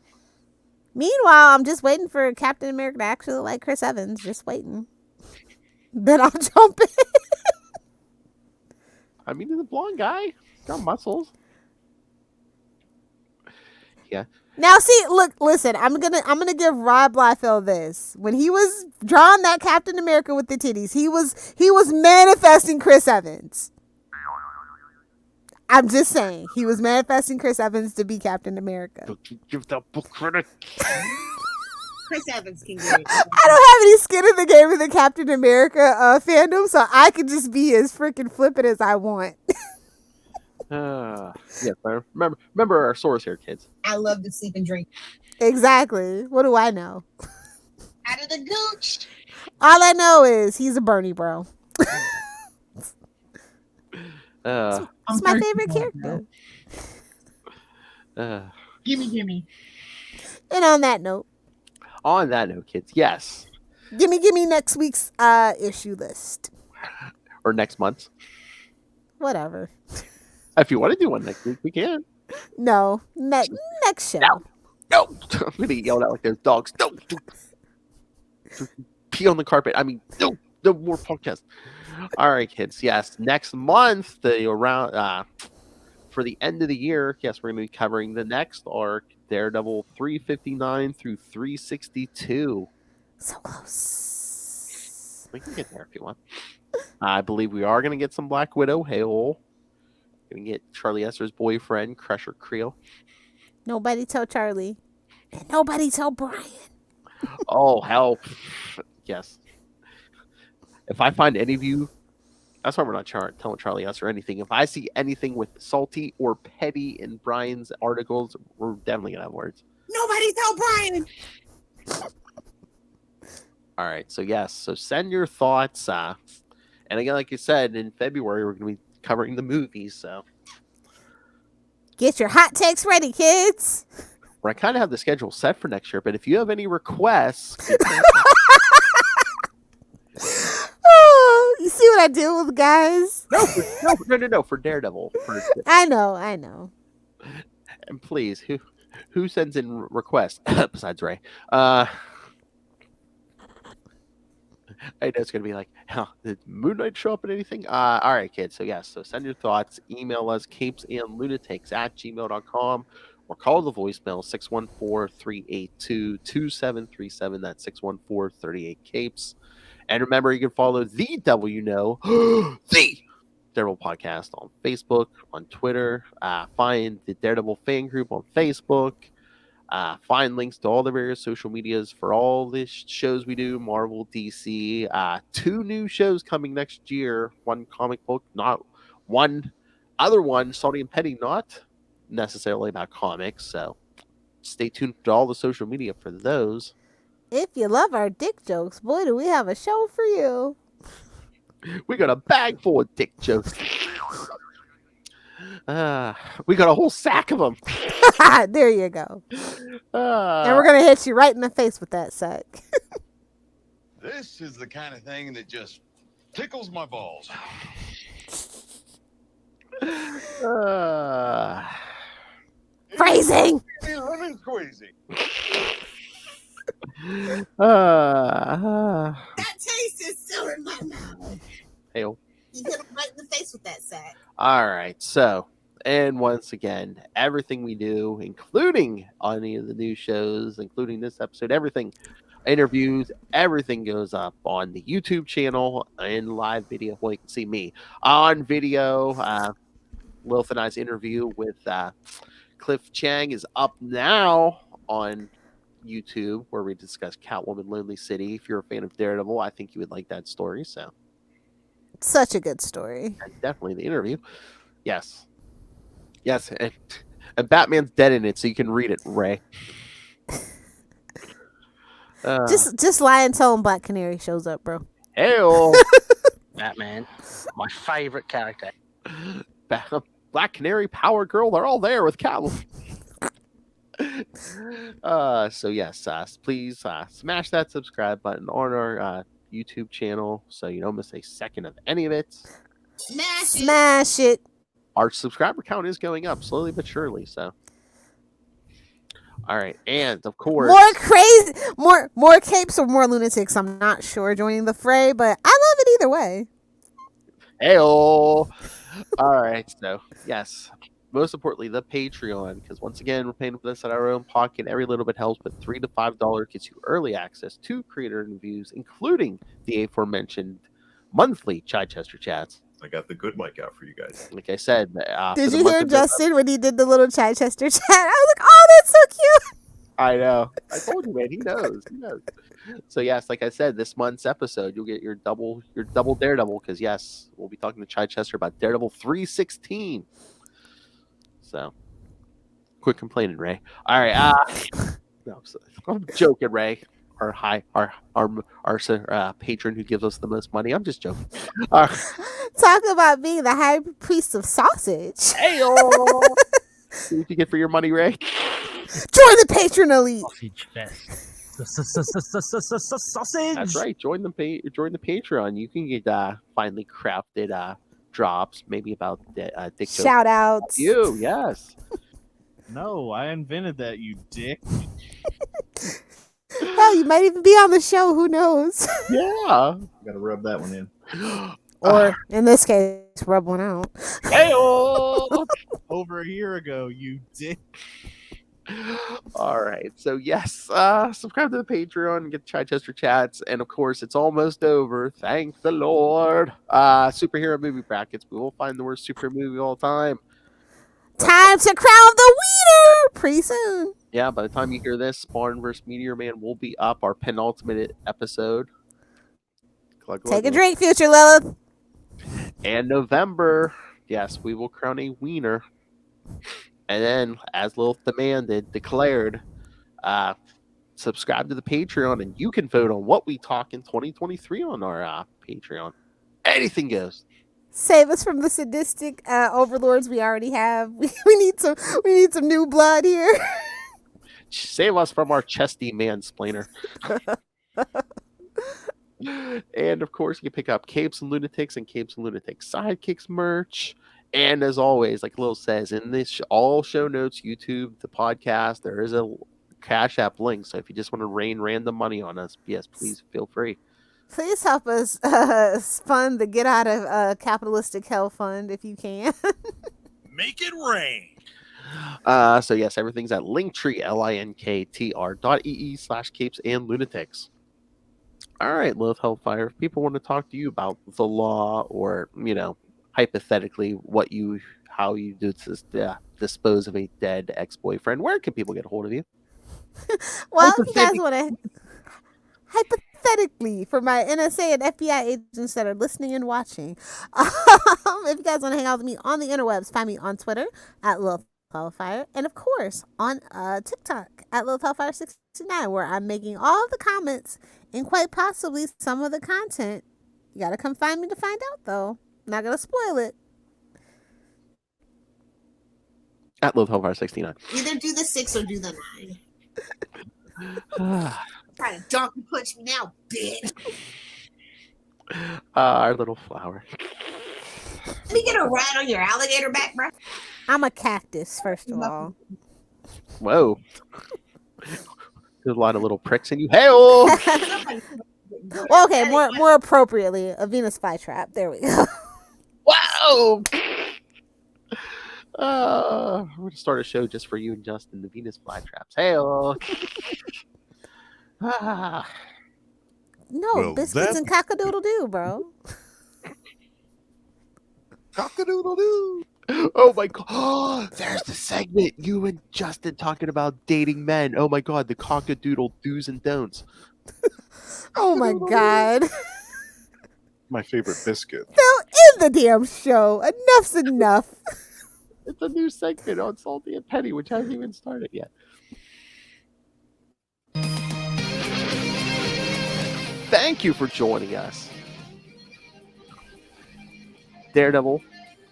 Meanwhile, I'm just waiting for Captain America to actually look like Chris Evans. Just waiting. Then I'll jump in. I mean, he's a blonde guy. He's got muscles. Yeah. Now, see, listen. I'm gonna give Rob Liefeld this. When he was drawing that Captain America with the titties, he was manifesting Chris Evans. I'm just saying, he was manifesting Chris Evans to be Captain America. Don't you give that book credit. Chris Evans can get it. I don't have any skin in the game of the Captain America fandom, so I can just be as freaking flippant as I want. Yes, remember our source here, kids. I love to sleep and drink. Exactly. What do I know? Out of the gooch. All I know is he's a Bernie bro. It's my favorite character. Gimme. And on that note, kids, yes. Gimme next week's issue list. Or next month. Whatever. If you want to do one next week, we can. No. Next show. No. I'm going to yell out like there's dogs. No. Pee on the carpet. I mean, no more podcast. All right, kids. Yes. Next month, for the end of the year, yes, we're going to be covering the next arc, Daredevil 359 through 362. So close. We can get there if you want. I believe we are going to get some Black Widow. Hey-oh. Going to get Charlie Esser's boyfriend, Crusher Creel. Nobody tell Charlie. And nobody tell Brian. Oh, hell. Yes. If I find any of you, that's why we're not telling Charlie Esser anything. If I see anything with salty or petty in Brian's articles, we're definitely going to have words. Nobody tell Brian. All right. So, yes. So, send your thoughts. And again, like you said, in February, we're going to be covering the movies. So, get your hot takes ready, kids. I kind of have the schedule set for next year, but if you have any requests. Oh, you see what I do with guys? No, for Daredevil. I know. And please, who sends in requests besides Ray? I know it's gonna be like, did Moon Knight show up in anything? All right, kids. So yes, so send your thoughts. Email us CapesandLunatics@gmail.com or call the voicemail 614-382-2737. That's 614-38-CAPES. And remember, you can follow the the Daredevil Podcast on Facebook, on Twitter. Find the Daredevil fan group on Facebook. Find links to all the various social medias for all the shows we do, Marvel, DC. 2 new shows coming next year. One comic book, not one. Other one, Salty and Petty, not necessarily about comics. So stay tuned to all the social media for those. If you love our dick jokes, boy, do we have a show for you. We got a bag full of dick jokes. We got a whole sack of them. There you go. And we're going to hit you right in the face with that sack. This is the kind of thing that just tickles my balls. Phrasing. Lemon squeezy. That taste is still in my mouth. Hey, You hit him right in the face with that sack. all right, so, and once again, everything we do, including any of the new shows, including this episode, everything, interviews, everything goes up on the YouTube channel in live video. Well, you can see me on video. Lilith and I's interview with Cliff Chang is up now on YouTube, where we discuss Catwoman Lonely City. If you're a fan of Daredevil, I think you would like that story. So, such a good story. and definitely the interview. Yes. And Batman's dead in it, so you can read it, Ray. Just lie and tell him Black Canary shows up, bro. Hey-o. Batman, my favorite character. Black Canary, Power Girl, they're all there with Catwoman. So yes, please smash that subscribe button on our YouTube channel so you don't miss a second of any of it. Smash it. Our subscriber count is going up slowly but surely. So, all right, and of course, More crazy, more capes or more lunatics. I'm not sure joining the fray, but I love it either way. Heyo. All right, so yes, most importantly, the Patreon, because once again, we're paying for this at our own pocket. Every little bit helps, but $3 to $5 gets you early access to creator interviews, including the aforementioned monthly Chichester chats. I got the good mic out for you guys. Like I said, Did you hear Justin when he did the little Chichester chat? I was like, oh, that's so cute. I know. I told you, man. He knows. So yes, like I said, this month's episode, you'll get your double Daredevil, because yes, we'll be talking to Chichester about Daredevil 316. So, quit complaining, Ray. All right. No, I'm joking, Ray. Our patron who gives us the most money. I'm just joking. Talk about being the high priest of sausage. Hey, see what you get for your money, Ray. Join the patron elite. Sausage fest. Sausage. That's right. Join the Patreon. You can get finely crafted drops, maybe about dick jokes. Shout outs. You, yes. No, I invented that, you dick. Hell, you might even be on the show. Who knows? Yeah. Gotta rub that one in. Or in this case, rub one out. Hey, over a year ago, you dick. All right. So yes, subscribe to the Patreon and get Chichester chats, and of course, it's almost over. Thank the Lord. Superhero movie brackets. We will find the worst superhero movie of all time. Time to crown the winner pretty soon. Yeah, by the time you hear this, Spawn vs. Meteor Man will be up, our penultimate episode. Take a drink, future Lilith. And November, yes, we will crown a wiener. And then, as Lilith declared, subscribe to the Patreon, and you can vote on what we talk in 2023 on our Patreon. Anything goes. Save us from the sadistic overlords we already have. We need some new blood here. Save us from our chesty mansplainer. And of course, you can pick up Capes and Lunatics and Capes and Lunatics Sidekicks merch. And as always, like Lil says, in this all show notes, YouTube, the podcast, there is a Cash App link. So if you just want to rain random money on us, yes, please feel free. Please help us fund the Get Out of Capitalistic Hell Fund if you can. Make it rain. So yes, everything's at Linktree, linktr.ee/Capes and Lunatics. All right, Lilith Hellfire, if people want to talk to you about the law or, hypothetically, how you do dispose of a dead ex-boyfriend, where can people get a hold of you? Well, if you guys want to, hypothetically, for my NSA and FBI agents that are listening and watching, if you guys want to hang out with me on the interwebs, find me on Twitter at Lilith Hellfire, and of course on TikTok at Lilith Hellfire 69, where I'm making all the comments and quite possibly some of the content. You gotta come find me to find out, though. Not gonna spoil it. At Lilith Hellfire 69. Either do the 6 or do the 9. Trying to donkey punch me now, bitch. Our little flower. Let me get a rat on your alligator back, bro. I'm a cactus, first of all. Whoa. There's a lot of little pricks in you. Hey-oh! Well, okay, more appropriately, a Venus flytrap. There we go. Wow! We're going to start a show just for you and Justin, the Venus flytraps. Hey-oh! No, Well, biscuits and cock-a-doodle-doo, bro. Cock-a-doodle-doo! Oh my god! There's the segment! You and Justin talking about dating men. Oh my god, the cock-a-doodle do's and don'ts. Oh my god. My favorite biscuit. Still in the damn show. Enough's enough. It's a new segment on Salty and Petty, which hasn't even started yet. Thank you for joining us. Daredevil,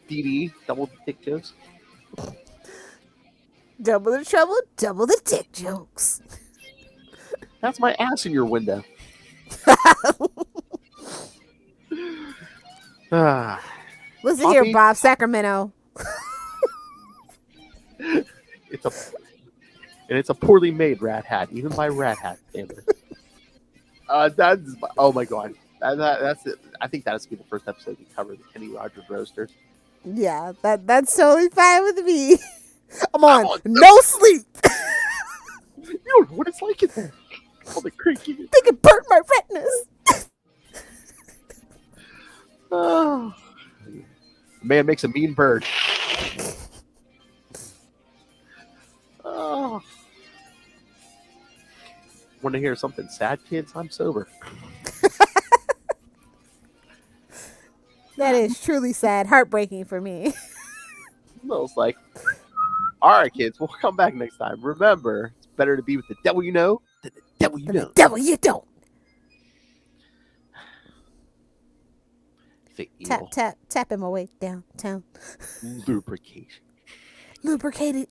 DD, double dick jokes. Double the trouble, double the dick jokes. That's my ass in your window. Listen here, Bob Sacramento. It's a poorly made rat hat, even by Rat Hat standards. That's oh my god, that's it. I think that's be the first episode we cover the Kenny Rogers roasters. Yeah, that's totally fine with me. I'm on no sleep. You don't know what it's like in there. All the creaking. Think it burnt my retinas. Oh, man makes a mean bird. Oh. Want to hear something sad, kids? I'm sober. That is truly sad, heartbreaking for me. Smells like. All right, kids, we'll come back next time. Remember, it's better to be with the devil you know than the devil you don't. The devil you don't. Tapping my way downtown. Lubrication. Lubricated